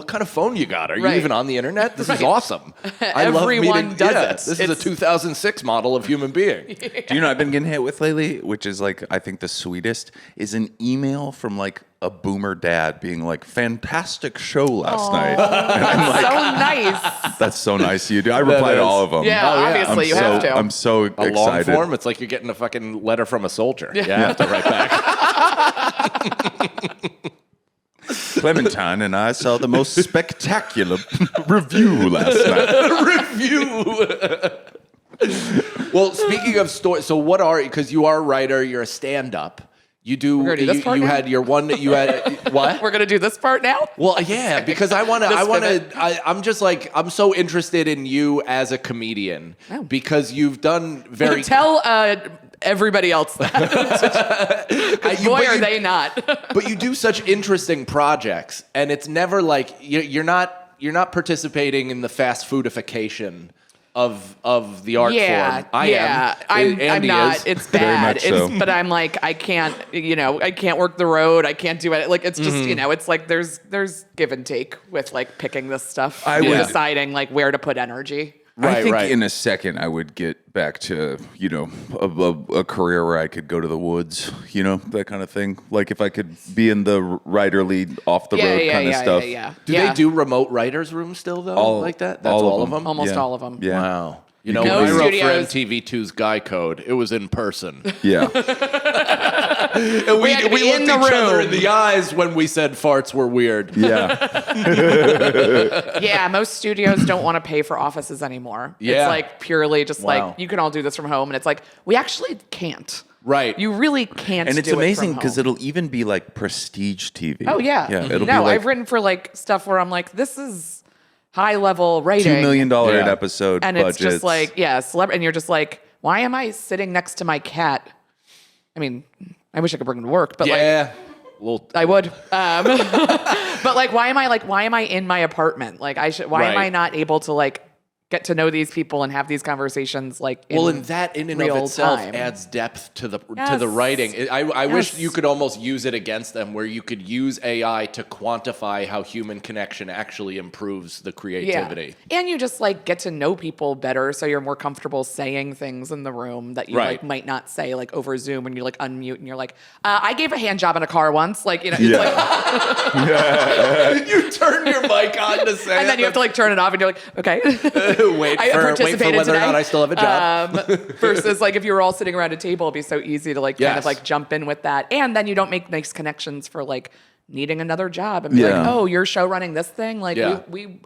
kind of phone you got? Are you Right. even on the internet? This is Right. awesome. I love Everyone meeting, does yeah, it. This is a 2006 model of human being. Do you know what I've been getting hit with lately, which is like I think the sweetest, is an email from like a boomer dad being like, "Fantastic show last night." And I'm like, So nice. "That's so nice of you, dude." I reply to all of them. Yeah, Oh, yeah. obviously you have to. I'm so A long excited. form, it's like you're getting a fucking letter from a soldier. You have to write back. Clementine and I saw the most spectacular review last night. Well, speaking of stories, so what are, because you are a writer, you're a stand-up. You do, We're gonna do this part you now? had your one, you had, what? We're gonna do this part now. Well, yeah, because I'm just like, I'm so interested in you as a comedian because you've done very. Tell everybody else that. Boy, but are you- they not? But you do such interesting projects, and it's never like you're not participating in the fast foodification of the art form. I'm Andy not. is. It's Very bad. much so. But I'm like, I can't work the road. I can't do it. Like, it's just, it's like there's give and take with like picking this stuff. I and would- deciding like where to put energy. I think right. in a second I would get back to, a career where I could go to the woods, that kind of thing. Like if I could be in the writerly off the road kind of stuff. Yeah. Do they do remote writers' rooms still though? Like that? That's all of them. Almost Yeah. all of them. Yeah. Wow. You You know, can when I do- wrote Studios- for MTV2's Guy Code, it was in person. Yeah. And we had to be looked in the each other room. in the eyes when we said farts were weird. Yeah. Yeah, most studios don't want to pay for offices anymore. Yeah. It's like purely just Wow. like, you can all do this from home. And it's like, we actually can't. Right. You really can't And it's do it amazing from because home. it'll even be like prestige TV. Oh, yeah. Yeah. It'll be No, like I've written for like stuff where I'm like, this is high level writing. $2 million an Yeah. episode And budgets. it's just like, yeah, and you're just like, why am I sitting next to my cat? I mean, I wish I could bring him to work, but like, Yeah. Well, I would. But like, why am I in my apartment? Like, why am Right. I not able to like get to know these people and have these conversations like and that in and of real itself time. adds depth to the Yes. writing. I wish Yes. you could almost use it against them, where you could use AI to quantify how human connection actually improves the creativity. Yeah. And you just like get to know people better, so you're more comfortable saying things in the room that you Right. like might not say like over Zoom when you like unmute and you're like, I gave a hand job in a car once, like it's Yeah. like, You turn your mic on to say and then you have to like turn it off and you're like, okay. wait I for participated whether today. or not I still have a job. Versus like if you were all sitting around a table, it'd be so easy to like kind Yes. of like jump in with that, and then you don't make nice connections for like needing another job and be Yeah. like, oh, you're show running this thing. Like Yeah. we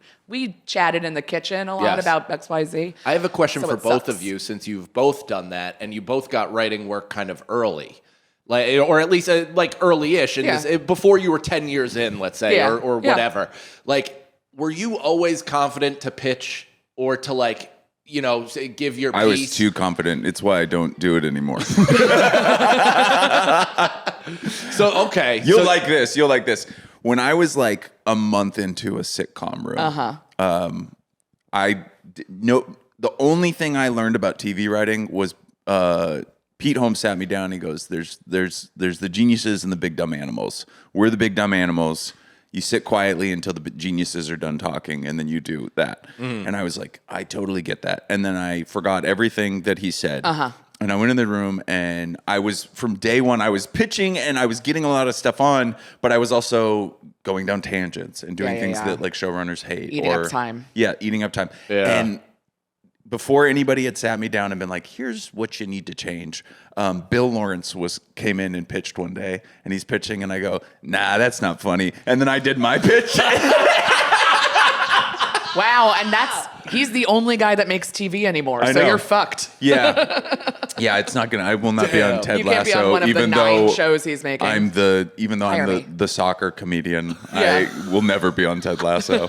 chatted in the kitchen a lot Yes. about XYZ. I have a question So for it both sucks. of you, since you've both done that and you both got writing work kind of early. Like, or at least like early-ish, Yeah. before you were 10 years in, let's say, Yeah. or Yeah. whatever. Like, were you always confident to pitch or to like, say, give your piece? I was too confident. It's why I don't do it anymore. So, okay. You'll so, like this. You'll like this. When I was like a month into a sitcom room, the only thing I learned about TV writing was Pete Holmes sat me down and he goes, there's the geniuses and the big dumb animals. We're the big dumb animals. You sit quietly until the geniuses are done talking, and then you do that. And I was like, I totally get that. And then I forgot everything that he said. And I went in the room, and I was, from day one, I was pitching, and I was getting a lot of stuff on, but I was also going down tangents and doing Yeah, things yeah. that like showrunners hate. Eating up time. Yeah, eating up time. Yeah. And before anybody had sat me down and been like, here's what you need to change, Bill Lawrence came in and pitched one day, and he's pitching, and I go, nah, that's not funny. And then I did my pitch. Wow, and he's the only guy that makes TV anymore, I so know. you're fucked. Yeah. Yeah, it's not gonna. I will not be on Damn. Ted You can't be Lasso, on one of the even 9 though shows he's making. even though Hire I'm me. the soccer comedian. Yeah. I will never be on Ted Lasso.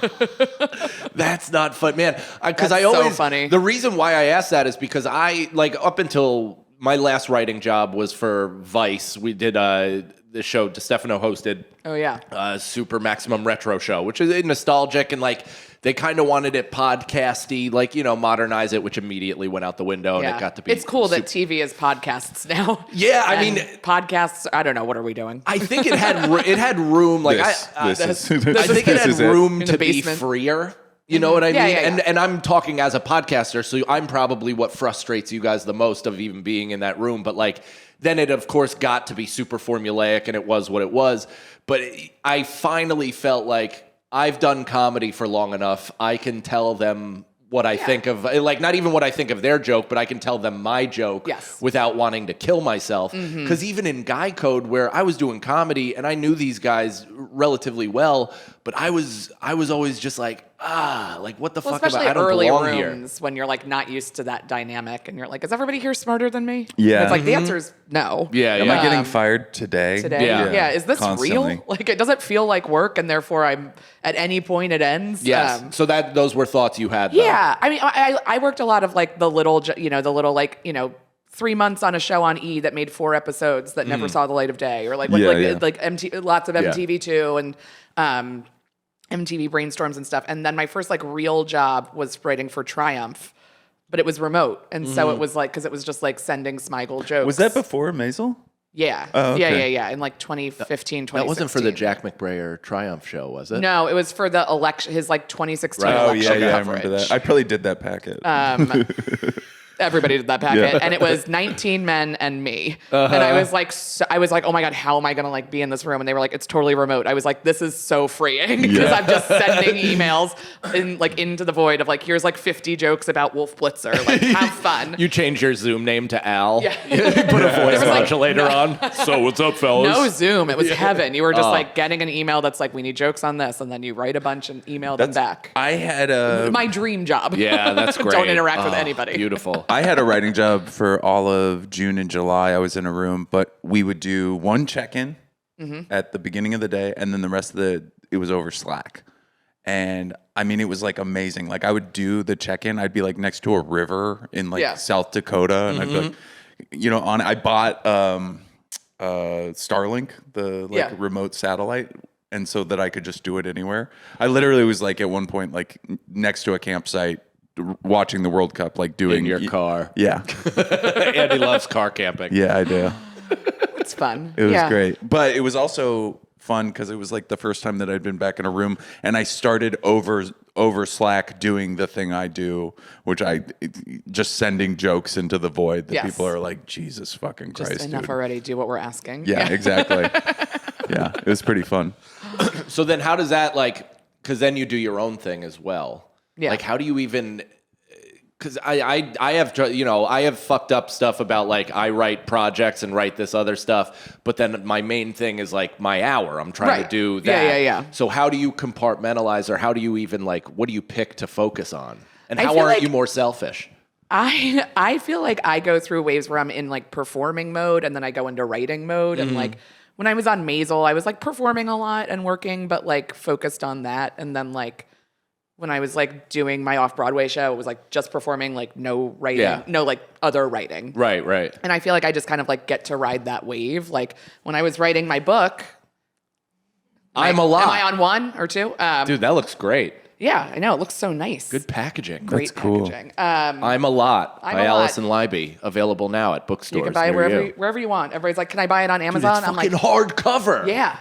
That's not fun, man. Because That's I so always funny. The reason why I asked that is because I like up until my last writing job was for Vice. We did the show DeStefano hosted. Oh yeah. Super Maximum Retro Show, which is nostalgic and like they kind of wanted it podcasty, like, you know, modernize it, which immediately went out the window and it got to be. It's cool that TV is podcasts now. Yeah, I mean, podcasts. I don't know. What are we doing? I think it had room. Like I think it had room to be freer. You know what I mean? Yeah. And I'm talking as a podcaster, so I'm probably what frustrates you guys the most of even being in that room. But like, then it of course got to be super formulaic, and it was what it was. But I finally felt like I've done comedy for long enough. I can tell them what I think of, like, not even what I think of their joke, but I can tell them my joke without wanting to kill myself. Because even in Guy Code, where I was doing comedy and I knew these guys relatively well, but I was always just like, like what the fuck about especially I don't early belong rooms here. when you're like not used to that dynamic and you're like, is everybody here smarter than me? Yeah. And it's like the answer is no. Am I getting fired today? Yeah. Is this Constantly. real? Like, it doesn't feel like work, and therefore I'm at any point it ends. Yes. So those were thoughts you had. Though. Yeah. I mean, I worked a lot of like the little 3 months on a show on E that made 4 episodes that never saw the light of day, or like lots of MTV2 and MTV brainstorms and stuff. And then my first like real job was writing for Triumph, but it was remote, and so it was like because it was just like sending Smigel jokes. Was that before Maisel? Yeah. Oh, okay. Yeah. In like 2015, 2016. That wasn't for the Jack McBrayer Triumph show, was it? No, it was for the election, his like 2016 Right. Oh, election yeah, I coverage. remember that. I probably did that packet. Everybody did that packet, and it was 19 men and me. And I was like, oh my god, how am I gonna like be in this room? And they were like, it's totally remote. I was like, this is so freeing because I'm just sending emails into the void of like, here's like 50 jokes about Wolf Blitzer. Like, have fun. You changed your Zoom name to Al. Yeah. Put a voice was like, modulator on. So what's up, fellas? No Zoom. It was heaven. You were just like getting an email that's like, we need jokes on this, and then you write a bunch and email them back. I had a My dream job. Yeah, that's great. Don't interact with anybody. Beautiful. I had a writing job for all of June and July. I was in a room, but we would do one check-in at the beginning of the day, and then the rest of it was over Slack. And I mean, it was like amazing. Like I would do the check-in. I'd be like next to a river in like South Dakota, and I'd be like, you know, I bought Starlink, the remote satellite, and so that I could just do it anywhere. I literally was like at one point like next to a campsite watching the World Cup, like doing In your car. Yeah. Andy loves car camping. Yeah, I do. It's fun. It was great. But it was also fun because it was like the first time that I'd been back in a room, and I started over Slack doing the thing I do, which I just sending jokes into the void that people are like, Jesus fucking Christ, Just enough dude. already. Do what we're asking. Yeah, exactly. Yeah, it was pretty fun. So then how does that like, because then you do your own thing as well. Yeah. Like, how do you even? Because I have, you know, I have fucked up stuff about like I write projects and write this other stuff, but then my main thing is like my hour. I'm trying to do that. Yeah. So how do you compartmentalize, or how do you even like, what do you pick to focus on? And I how feel aren't like- you more selfish? I feel like I go through waves where I'm in like performing mode, and then I go into writing mode. And like when I was on Maisel, I was like performing a lot and working, but like focused on that. And then like when I was like doing my off-Broadway show, it was like just performing, like no writing, no like other writing. Right. And I feel like I just kind of like get to ride that wave. Like when I was writing my book, I'm a lot. Am I on 1 or 2? Dude, that looks great. Yeah, I know. It looks so nice. Good packaging. Great cool. packaging. I'm a Lot I'm by a Lot. Alison Leiby, available now at bookstores. You can buy it near wherever you want. Everybody's like, can I buy it on Amazon? It's I'm fucking like, hardcover. yeah,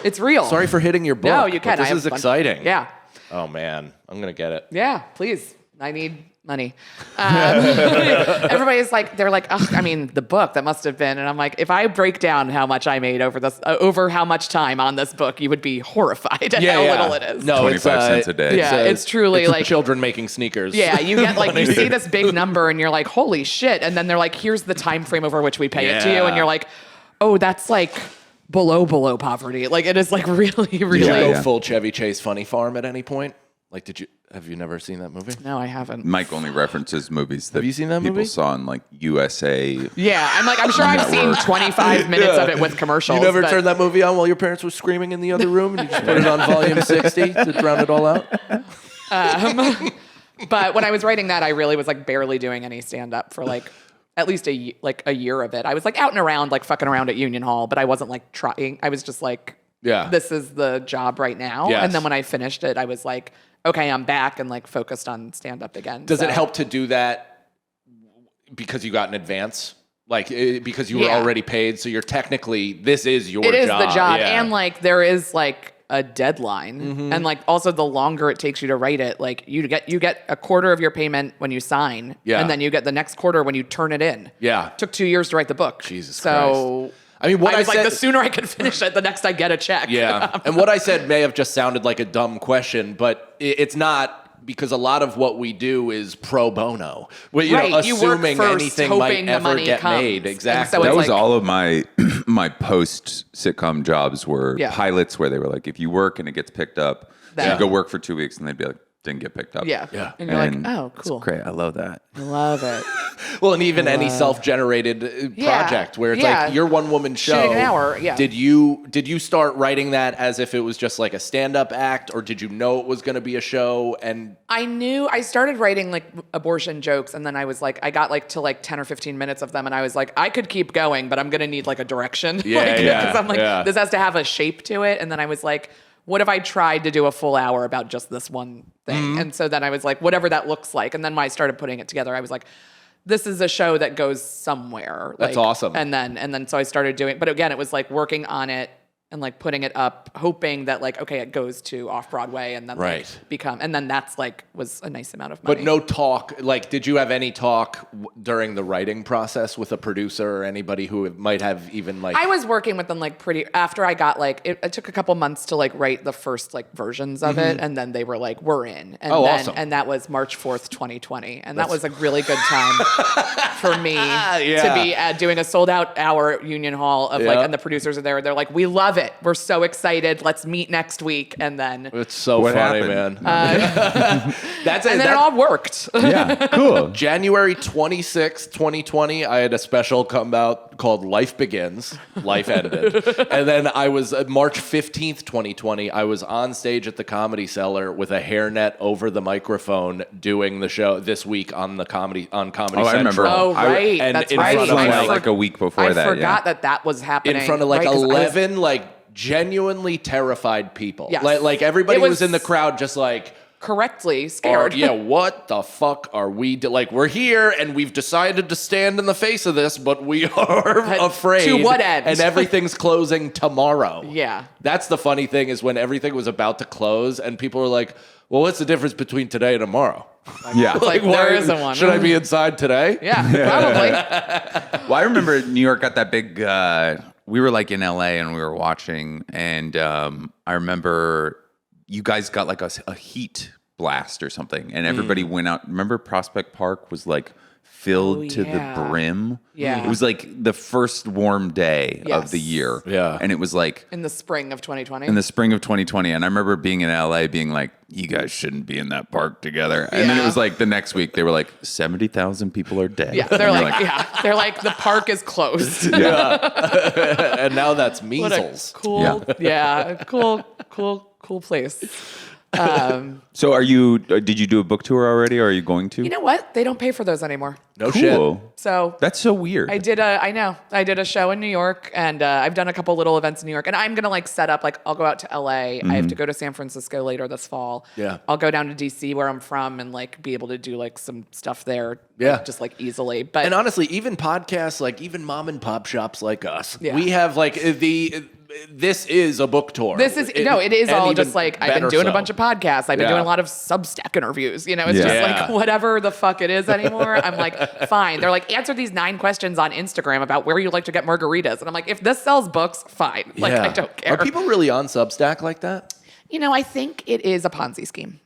it's real. Sorry for hitting your book. No, you can. But I this have is fun. exciting. Yeah. Oh man, I'm gonna get it. Yeah, please. I need money. Everybody's like, they're like, ugh, I mean, the book that must have been. And I'm like, if I break down how much I made over this, over how much time on this book, you would be horrified at how little it is. No, 25 cents a day. Yeah, it's truly it's like children making sneakers. Yeah, you get like you see this big number and you're like, holy shit, and then they're like, here's the time frame over which we pay it to you, and you're like, oh, that's like below poverty. Like it is like really. Did you go full Chevy Chase Funny Farm at any point? Like, have you never seen that movie? No, I haven't. Mike only references movies that Have you seen that people movie? saw in like USA. Yeah, I'm sure I've seen 25 minutes of it with commercials. You never but turned that movie on while your parents were screaming in the other room, and you just put it on volume 60 to drown it all out? But when I was writing that, I really was like barely doing any stand up for like at least a year of it. I was like out and around, like fucking around at Union Hall, but I wasn't like trying. I was just like, this is the job right now. Yes. And then when I finished it, I was like, okay, I'm back and like focused on stand up again. Does it help to do that because you got an advance? Like, because you were already paid, so you're technically, this is your job. It is the job. Yeah. And like, there is like a deadline. Mm-hmm. And like, also the longer it takes you to write it, like you get a quarter of your payment when you sign. Yeah. And then you get the next quarter when you turn it in. Yeah. It took 2 years to write the book. Jesus so Christ. I mean, what I was I like, said, the sooner I can finish it, the next I get a check. Yeah. And what I said may have just sounded like a dumb question, but it's not, because a lot of what we do is pro bono. Well, you know, You work assuming first, anything hoping might the ever money get comes. made. And Exactly. so That it's was like- all of my my post sitcom jobs were Yeah. pilots where they were like, if you work and it gets picked up, That- you go work for 2 weeks, and they'd be like, didn't get picked up. Yeah. Yeah. And you're like, oh, cool. It's great. I love that. I love it. Well, and even any self-generated Yeah. project where it's Yeah. like your one-woman show. Shooting an hour, yeah. Did you start writing that as if it was just like a stand-up act, or did you know it was going to be a show? And I started writing like abortion jokes, and then I was like, I got like to like 10 or 15 minutes of them, and I was like, I could keep going, but I'm gonna need like a direction. Yeah, like, yeah, because I'm like, yeah. this has to have a shape to it. And then I was like, what if I tried to do a full hour about just this one thing? Mm-hmm. And so then I was like, whatever that looks like. And then when I started putting it together, I was like, this is a show that goes somewhere. That's like, awesome. And then so I started doing, but again, it was like working on it and like putting it up, hoping that like, okay, it goes to off Broadway, and then Right. and then that's like was a nice amount of money. But no talk, like, did you have any talk during the writing process with a producer or anybody who might have even like... I was working with them like after I got like, it took a couple months to like write the first like versions of it. And then they were like, we're in. And Oh, then, awesome. And that was March 4th, 2020. And that was a really good time for me to be doing a sold out hour at Union Hall of like, Yeah. and the producers are there. They're like, we love it. We're so excited. Let's meet next week. And then, It's so What funny, happened? man. That's and then it all worked. Yeah, cool. January 26th, 2020, I had a special come out called Life Begins. Life ended. And then I was, March 15th, 2020, I was on stage at the Comedy Cellar with a hairnet over the microphone doing the show this week on Comedy Oh, I Central. remember. Oh, right. and That's in right. front of Flew like- out like a week before I that. forgot yeah. that was happening. in front of like right, 'cause I was- 11 like genuinely terrified people. Yes. Like everybody It was, was- in the crowd just like, correctly scared. yeah, what the fuck are we like, we're here and we've decided to stand in the face of this, but we are afraid. To what end? And everything's closing tomorrow. Yeah. That's the funny thing, is when everything was about to close and people were like, well, what's the difference between today and tomorrow? Yeah. Like, why- there isn't one. Should I be inside today? Yeah, probably. Well, I remember New York got that big. We were like in LA and we were watching, and I remember you guys got like a heat blast or something, and everybody went out. Remember Prospect Park was like filled to yeah. the brim. Yeah. It was like the first warm day of the Yes. year. Yeah. And it was like In the spring of 2020. in the spring of 2020. And I remember being in LA being like, you guys shouldn't be in that park together. And then it Yeah. was like the next week they were like, 70,000 people are dead. yeah, And they're you're like, they're like, the park is closed. And now that's What a measles. cool, cool place. So did you do a book tour already, or are you going to? You know what? They don't pay for those anymore. No shit. Cool. So That's so weird. I did a show in New York, and I've done a couple little events in New York, and I'm gonna like set up, like I'll go out to LA. I have to go to San Francisco later this fall. Yeah. I'll go down to DC where I'm from and like be able to do like some stuff there. Yeah. like, just like easily. But And honestly, even podcasts, like even mom and pop shops like us, Yeah. we have like this is a book tour. It is and all even just like, I've been better doing a so. bunch of podcasts. I've been Yeah. doing a lot of Substack interviews. You know, it's Yeah. just Yeah. like whatever the fuck it is anymore. I'm like, fine. They're like, answer these 9 questions on Instagram about where you like to get margaritas. And I'm like, if this sells books, fine. Like, Yeah. I don't care. Are people really on Substack like that? You know, I think it is a Ponzi scheme.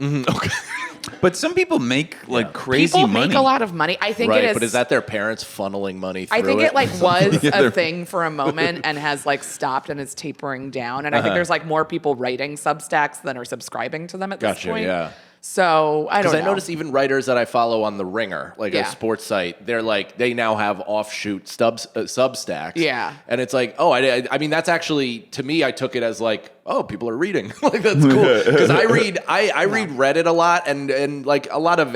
But some people make like crazy People money. make a lot of money. I think Right, it is. but is that their parents funneling money through I think it like was Yeah, a they're- thing for a moment and has like stopped and is tapering down. And I think there's like more people writing Substacks than are subscribing to them at this Gotcha, point. yeah. So I don't Because know. I notice even writers that I follow on The Ringer, like a Yeah. sports site, they're like, they now have offshoot Substacks. Yeah. And it's like, oh, I mean, that's actually, to me, I took it as like, oh, people are reading. Like, that's cool. Because I read Reddit a lot and like a lot of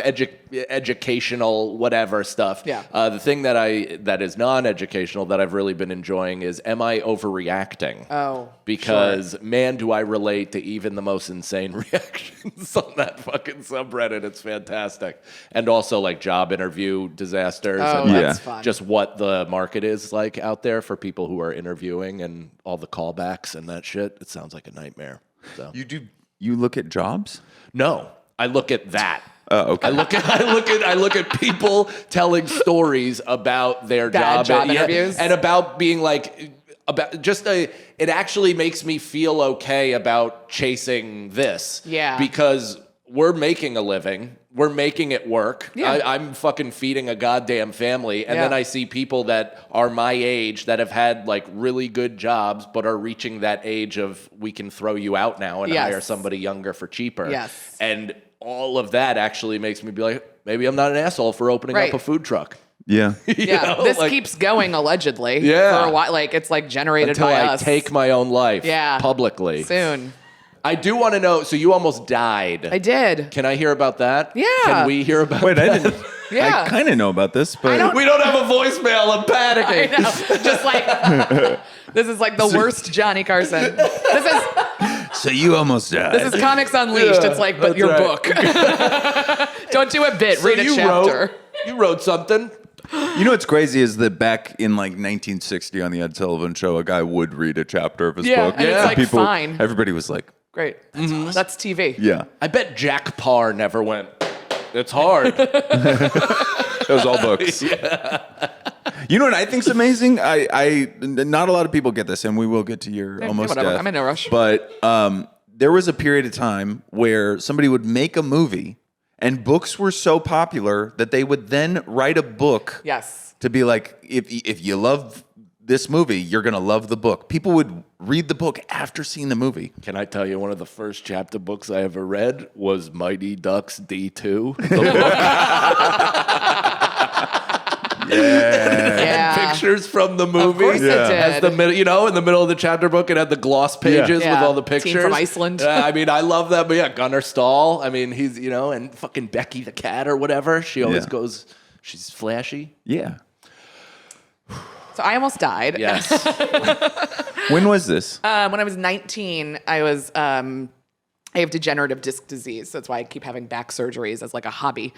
educational whatever stuff. Yeah. The thing that is non-educational that I've really been enjoying is, am I overreacting? Oh, Because, man, do I relate to even the most insane reactions on that fucking subreddit. It's fantastic. And also, like, job interview disasters. Oh, and that's fun. just what the market is like out there for people who are interviewing and all the callbacks and that shit. It sounds like a nightmare. So. You look at jobs? No, I look at that. Oh, okay. I look at people telling stories about their Bad job interviews. and about being like it actually makes me feel okay about chasing this. Yeah. Because we're making a living. We're making it work. Yeah. I'm fucking feeding a goddamn family. And Yeah. then I see people that are my age that have had like really good jobs, but are reaching that age of we can throw you out now and Yes. hire somebody younger for cheaper. Yes. And all of that actually makes me be like, maybe I'm not an asshole for opening Right. up a food truck. Yeah. Yeah, know, this like- keeps going allegedly. Yeah. For a while, like it's like generated Until by I us. take my own life Yeah. publicly. Soon. I do want to know, so you almost died. I did. Can I hear about that? Yeah. Can we hear about Wait, that? I didn't. Yeah. I kind of know about this, but We don't have a voicemail. I'm I panicking. know. Just like this is like the worst Johnny Carson. so you almost died. This is Comics Unleashed. Yeah, It's like, but that's your right. book. Don't do a bit. So Read a you chapter. You wrote something. You know what's crazy is that back in like 1960 on the Ed Sullivan Show, a guy would read a chapter of his Yeah, book. and it's like fine. Everybody was like, Great. That's TV. yeah. I bet Jack Parr never went. It's hard. It was all books. You know what I think's amazing? I not a lot of people get this, and we will get to your almost whatever. death. I'm in no rush. But there was a period of time where somebody would make a movie, and books were so popular that they would then write a book Yes. to be like, if you love this movie, you're gonna love the book. People would read the book after seeing the movie. Can I tell you one of the first chapter books I ever read was Mighty Ducks D2, the book. Yeah. Pictures from the movie. course it did. As the middle, in the middle of the chapter book, it had the gloss pages Yeah. with all the Team pictures from Iceland. I mean, I love that. But yeah, Gunnar Stahl. I mean, he's and fucking Becky the cat or whatever. She always Yeah. goes. She's flashy. Yeah. So I almost died. Yes. When was this? When I was 19, I was I have degenerative disc disease. That's why I keep having back surgeries as like a hobby.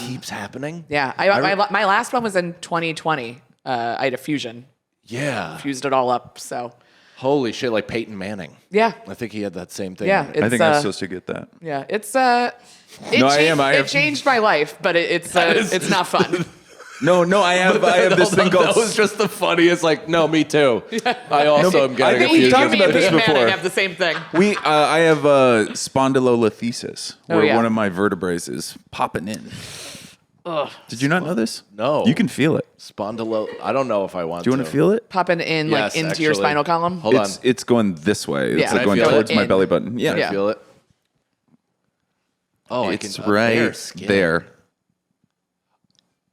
Keeps happening. Yeah, my last one was in 2020. I had a fusion, Yeah. fused it all up. So Holy shit! Like Peyton Manning. yeah, I think he had that same thing. yeah. It's, I think I'm supposed to get that. Yeah, it's No, I am. I it have- changed my life, but it's not fun. No, I have this thing called. That was just the funniest. Like, no, me too. I also am I getting think a we've fusion. talked about this Peyton Manning before. have the same thing. I have spondylolisthesis, where yeah. one of my vertebrae is popping in. Did you not know this? No. You can feel it. Spondylo. I don't know if I want. Do you want to feel it? Popping in Yes, like into your actually. spinal column. Hold on. It's going this way. It's Yeah. like Can I going feel it? towards my In. belly button. Yeah. Yeah. Feel it. Oh, It's I can right bare skin. there.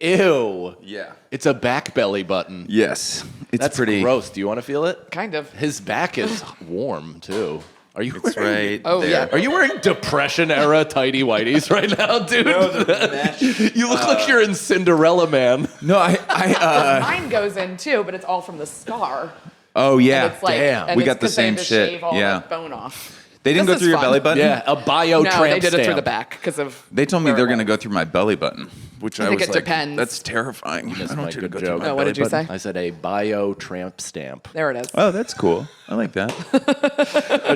Ew. Yeah. It's a back belly button. Yes. It's That's pretty. gross. Do you want to feel it? Kind of. His back is warm too. Are you? It's right. Oh, there. yeah. Are you wearing depression era tighty whities right now, dude? You look like you're in Cinderella Man. No, Mine goes in too, but it's all from the scar. Oh yeah. And it's like, damn. and We it's got the 'cause they same had to shit. shave all Yeah. the bone off. They didn't This go is through your fun. belly button. Yeah, a bio No, tramp they did it through stamp. the back because of. They told me where they're it going to went. go through my belly button, which I think was it like, depends. that's terrifying. I Missed don't my want you to good go joke. through my Oh, what belly did you button. say? I said a bio tramp stamp. There it is. Oh, that's cool. I like that.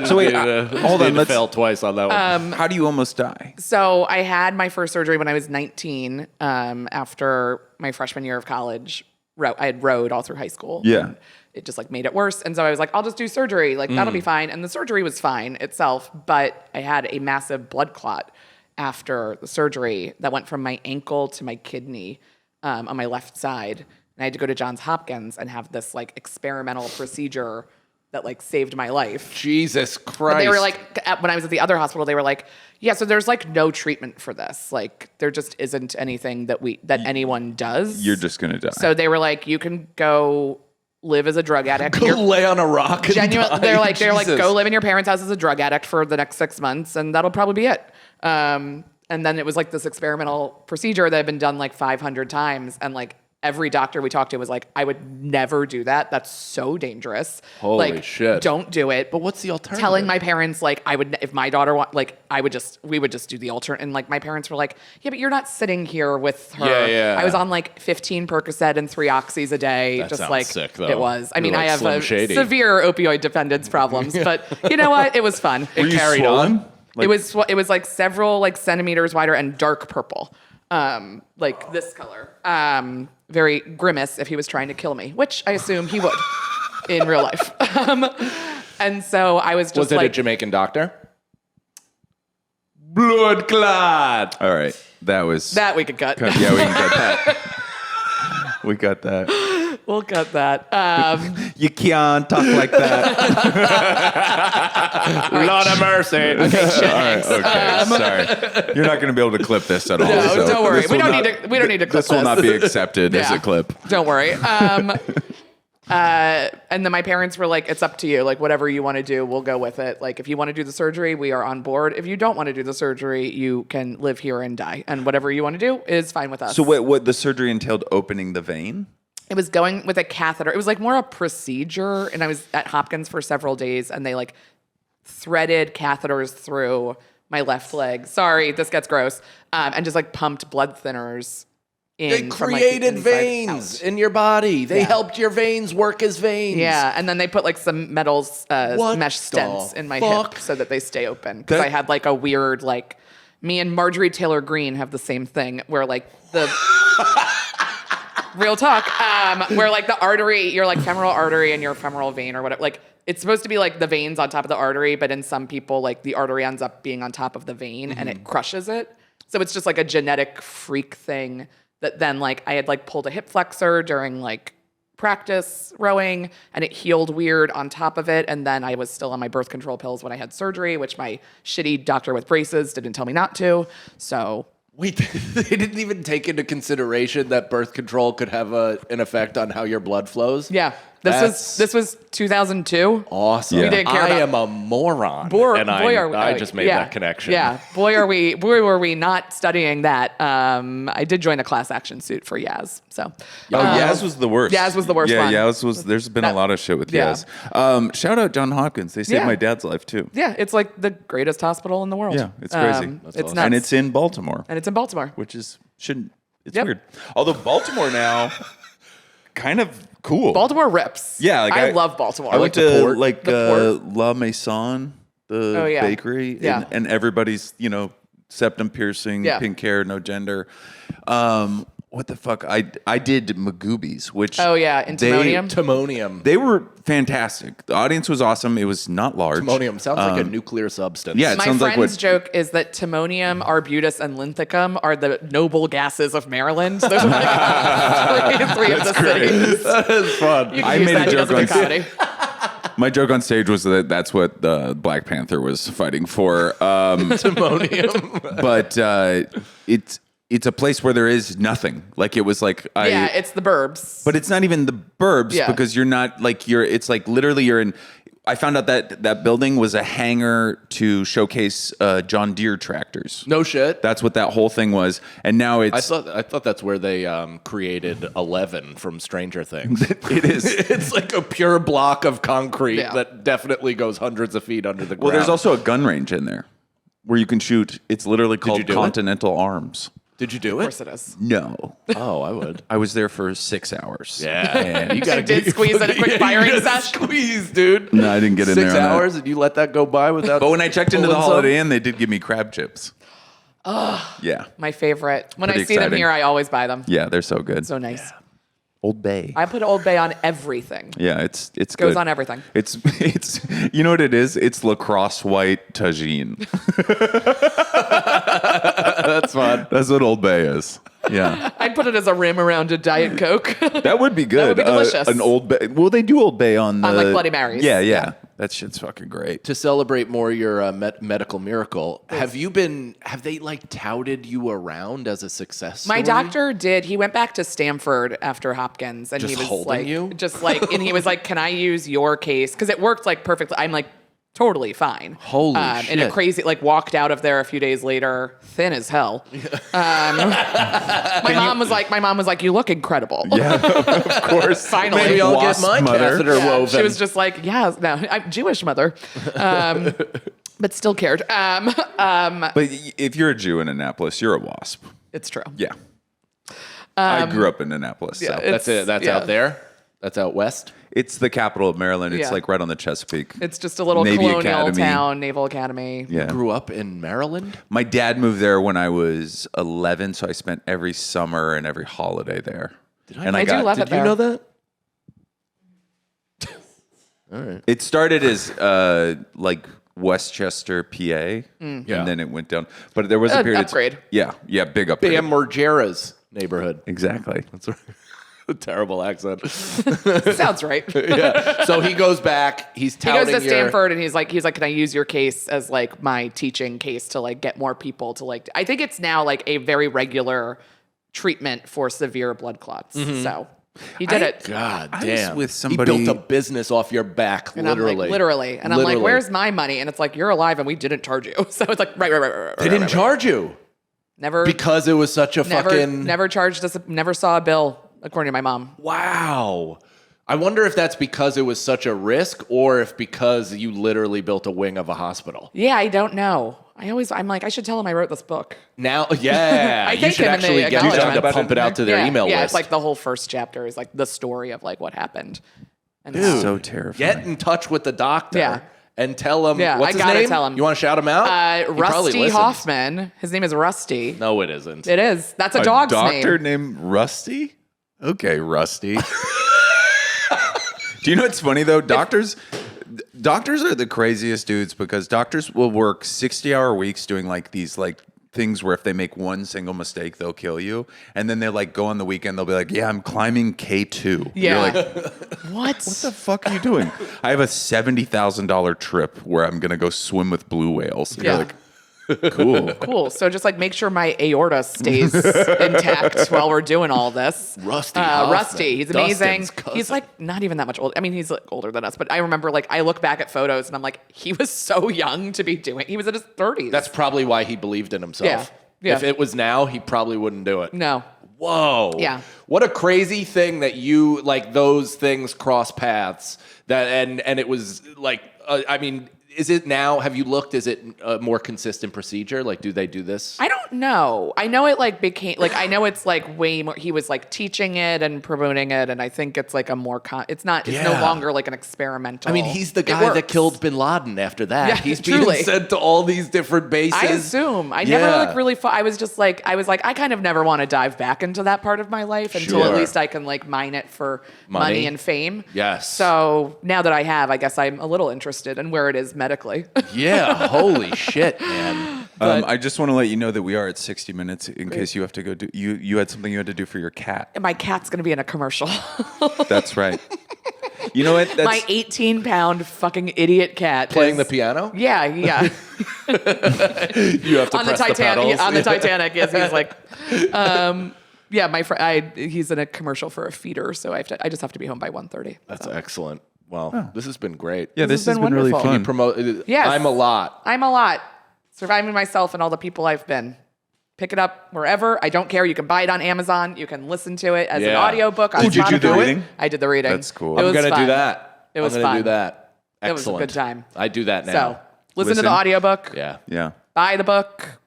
So So wait, hold on. Let's. fail twice on that one. How do you almost die? So I had my first surgery when I was 19. After my freshman year of college, I had rowed all through high school. Yeah. It just like made it worse. And so I was like, I'll just do surgery. Like that'll be fine. And the surgery was fine itself, but I had a massive blood clot after the surgery that went from my ankle to my kidney on my left side. And I had to go to Johns Hopkins and have this like experimental procedure that like saved my life. Jesus But Christ. they were like, when I was at the other hospital, they were like, yeah, so there's like no treatment for this. Like there just isn't anything that anyone does. You're just going to die. So they were like, you can go live as a drug addict. Go lay on a rock. And Genuinely, die. they're like, Jesus. go live in your parents' house as a drug addict for the next 6 months, and that'll probably be it. And then it was like this experimental procedure that had been done like 500 times, and like every doctor we talked to was like, I would never do that. That's so dangerous. Holy like, shit. Don't do it. But what's the alternative? Telling my parents like I would, if my daughter we would just do the alternate. And like my parents were like, yeah, but you're not sitting here with her. Yeah. I was on like 15 Percocet and 3 oxys a day. That just sounds like sick, though. it was. I You're mean, like I have Slim Shady. severe opioid dependence problems, but you know what? It was fun. It carried on. It was like several like centimeters wider and dark purple, like this color. Very grimace if he was trying to kill me, which I assume he would in real life. And so I was just Was it like, a Jamaican doctor? Blood clot. All right. That was. that we could cut. Yeah, we can cut that. We got that. We'll cut that. You can't talk like that. Lord of mercy. Okay, shit, Hanks. Okay, sorry. You're not going to be able to clip this at all. No, so don't worry. this We will don't not- need to. We don't need to clip This will not be accepted as Yeah. a clip. Don't worry. And then my parents were like, it's up to you. Like, whatever you want to do, we'll go with it. Like, if you want to do the surgery, we are on board. If you don't want to do the surgery, you can live here and die. And whatever you want to do is fine with us. So what the surgery entailed opening the vein? It was going with a catheter. It was like more a procedure. And I was at Hopkins for several days, and they like threaded catheters through my left leg. Sorry, this gets gross. And just like pumped blood thinners in. They from, like, the created inside veins out. in your body. They Yeah. helped your veins work as veins. Yeah, and then they put like some metal What mesh stents the in my fuck? hip so that they stay open. Because That- I had like a weird like, me and Marjorie Taylor Greene have the same thing where like the real talk, where like the artery, your like femoral artery and your femoral vein or whatever, like it's supposed to be like the veins on top of the artery, but in some people like the artery ends up being on top of the vein and it crushes it. So it's just like a genetic freak thing that then like I had like pulled a hip flexor during like practice rowing and it healed weird on top of it. And then I was still on my birth control pills when I had surgery, which my shitty doctor with braces didn't tell me not to. So Wait, they didn't even take into consideration that birth control could have an effect on how your blood flows? yeah, this was 2002. Awesome. Yeah. We didn't care I about- am a moron. Boy, I just made that connection. Yeah, boy, were we not studying that. I did join a class action suit for Yaz. So, Yaz was the worst. Yaz was the worst Yeah, one. Yaz was. There's been a lot of shit with Yeah. Yaz. Shout out John Hopkins. They saved Yeah. my dad's life too. yeah, it's like the greatest hospital in the world. Yeah, it's crazy. It's awesome. nuts. And it's in Baltimore, and it's in Baltimore. which is shouldn't. It's Yep. weird. Although Baltimore now, kind of cool. Baltimore rips. Yeah, like I love Baltimore. I went the to port. like The La Maison, the Oh, yeah. bakery, Yeah. and everybody's septum piercing, Yeah. pink hair, no gender. What the fuck? I did Magoobies, which Oh, yeah, in Timonium. Timonium. They were fantastic. The audience was awesome. It was not large. Timonium sounds like a nuclear substance. Yeah, it My sounds like friend's what. joke is that timonium, arbutus, and linthicum are the noble gases of Maryland. Those are like three of the cities. That is fun. You can I use made that. a He does joke good on comedy. My joke on stage was that that's what the Black Panther was fighting for. Timonium. But it's a place where there is nothing. Like it was like Yeah, it's the burbs. But it's not even the burbs Yeah. because you're not like it's like literally you're in. I found out that building was a hangar to showcase John Deere tractors. No shit. That's what that whole thing was, and now I it's thought that's where they created 11 from Stranger Things. it is. It's like a pure block of concrete Yeah. that definitely goes hundreds of feet under the ground. Well, there's also a gun range in there where you can shoot. It's literally you called do it? Continental Arms. Did you do Of it? course it is. No, Oh, I would. I was there for 6 hours. Yeah, you gotta did squeeze in a quick firing session. Squeeze, dude. No, I didn't get in 6 there. on that. hours, and you let that go by without. But when I checked into the pulling some? Holiday Inn, they did give me crab chips. Yeah, My favorite. When Pretty I see them exciting. here, I always buy them. yeah, they're so good. So nice. Old Bay. I put Old Bay on everything. Yeah, it's Goes good. on everything. It's you know what it is? It's lacrosse white tagine. That's fun. That's what Old Bay is. Yeah, I'd put it as a rim around a Diet Coke. that would be good. would be delicious. An Old Bay. Well, they do Old Bay on the like Bloody Marys. Yeah, Yeah. That shit's fucking great. To celebrate more your medical miracle, have they like touted you around as a success story? My doctor did. He went back to Stanford after Hopkins, and Just he was holding like, you? just like, and he was like, "Can I use your case?" Because it worked like perfectly. I'm like totally fine. Holy And a shit. crazy like walked out of there a few days later, thin as hell. My mom was like, "You look incredible." Yeah, of course. Finally. Maybe I'll get Wasp my mother. catheter woven. She was just like, "Yeah, no, I'm Jewish mother," but still cared. But if you're a Jew in Annapolis, you're a wasp. It's true. Yeah. I grew up in Annapolis. So. That's it. That's yeah. out there. That's out west. It's the capital of Maryland. It's Yeah. like right on the Chesapeake. It's just a little Navy colonial Academy. town, Naval Academy. Yeah. Grew up in Maryland. My dad moved there when I was 11, so I spent every summer and every holiday there. I do love it Did you there. know that? It started as like Westchester, PA, Yeah. and then it went down. But there was a period. upgrade. Yeah, big upgrade. Bam Margera's neighborhood. Exactly. That's right. A terrible accent. Sounds right. Yeah. So he goes back. He's He touting goes to your- Stanford and he's like, can I use your case as like my teaching case to like get more people to like, I think it's now like a very regular treatment for severe blood clots. So he did it. God I was damn. with somebody- He built a business off your back, And literally. I'm like, literally. And I'm like, where's my money? And it's like, you're alive and we didn't charge you. So it's like, right. They didn't charge you Never, because it was such a fucking. never charged us, never saw a bill, according to my mom. Wow. I wonder if that's because it was such a risk or if because you literally built a wing of a hospital. Yeah, I don't know. I'm like, I should tell him I wrote this book. Now, yeah. I you thank should him in the actually get them acknowledgement. to pump it out to their email yeah, list. it's like the whole first chapter is like the story of like what happened. And Dude, So terrifying. Get in touch with the doctor Yeah. and tell him. Yeah, what's I his gotta name? tell him. You want to shout him out? He probably Rusty listens. Hoffman. His name is Rusty. No, it isn't. It is. That's a A dog's doctor name. named Rusty? Okay, Rusty. Do you know what's funny though? Doctors are the craziest dudes because doctors will work 60-hour weeks doing like these like things where if they make one single mistake, they'll kill you. And then they like go on the weekend, they'll be like, yeah, I'm climbing K2. Yeah. You're like, What? what the fuck are you doing? I have a $70,000 trip where I'm going to go swim with blue whales. And Yeah. You're like, cool. Cool. So just like make sure my aorta stays intact while we're doing all this. Rusty Hoffman, Rusty. He's amazing. Dustin's cousin. He's like not even that much older. I mean, he's like older than us, but I remember like I look back at photos and I'm like, he was so young to be doing. He was in his 30s. That's probably why he believed in himself. Yeah. Yeah. If it was now, he probably wouldn't do it. no. Whoa. Yeah. What a crazy thing that you like those things cross paths that and it was like I mean, is it now? Have you looked? Is it a more consistent procedure? Like, do they do this? I don't know. I know it like became like I know it's like way more. He was like teaching it and promoting it, and I think it's like a more. It's not. It's no Yeah. longer like an experimental. I mean, he's the It guy that works. killed Bin Laden. After that, Yeah, he's truly. being sent to all these different bases. I assume. I never Yeah. like really. I was like, I kind of never want to dive back into that part of my life until at Sure. least I can like mine it for money and fame. Yes. So now that I have, I guess I'm a little interested in where it is medically. Yeah, holy shit, man. I just want to let you know that we are at 60 minutes in case you have to go do. You had something you had to do for your cat. My cat's gonna be in a commercial. That's right. You know what? That's, My 18-pound fucking idiot cat Playing is- the piano? Yeah. You have to on the press Titanic. pedals. On the Titanic, yes, he's like, yeah, my friend. He's in a commercial for a feeder, so I just have to be home by 1:30. That's excellent. Well, this has been great. yeah, this has been been really wonderful. fun. Promote. Yes. I'm a lot. I'm a lot. Surviving myself and all the people I've been. Pick it up wherever. I don't care. You can buy it on Amazon. You can listen to it as an Yeah. audiobook on Did you do the Spotify. reading? I did the reading. That's cool. It I'm was gonna fun. do that. It was I'm gonna fun. do that. It was a Excellent. good time. I do that now. So listen to Listen. the audiobook. Yeah. Yeah. Buy the book.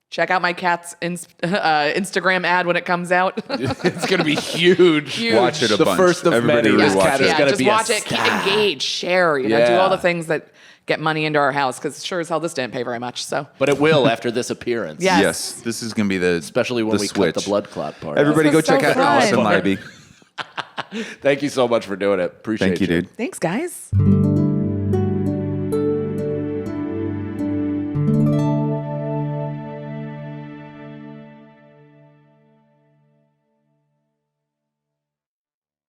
Check out my cat's Instagram ad when it comes out. It's gonna be huge. Huge. Watch it a The bunch. first of Everybody many. This rewatch cat it. is Yeah, gonna just be a watch it, keep star. engaged, share, do Yeah. all the things that get money into our house because sure as hell this didn't pay very much. So But it will after this appearance. Yeah. Yes. This is going to be the Especially when the we switch. cut the blood clot part. Everybody go This was check so out fun. Alison Leiby. Thank you so much for doing it. Appreciate Thank you, dude. thanks, guys.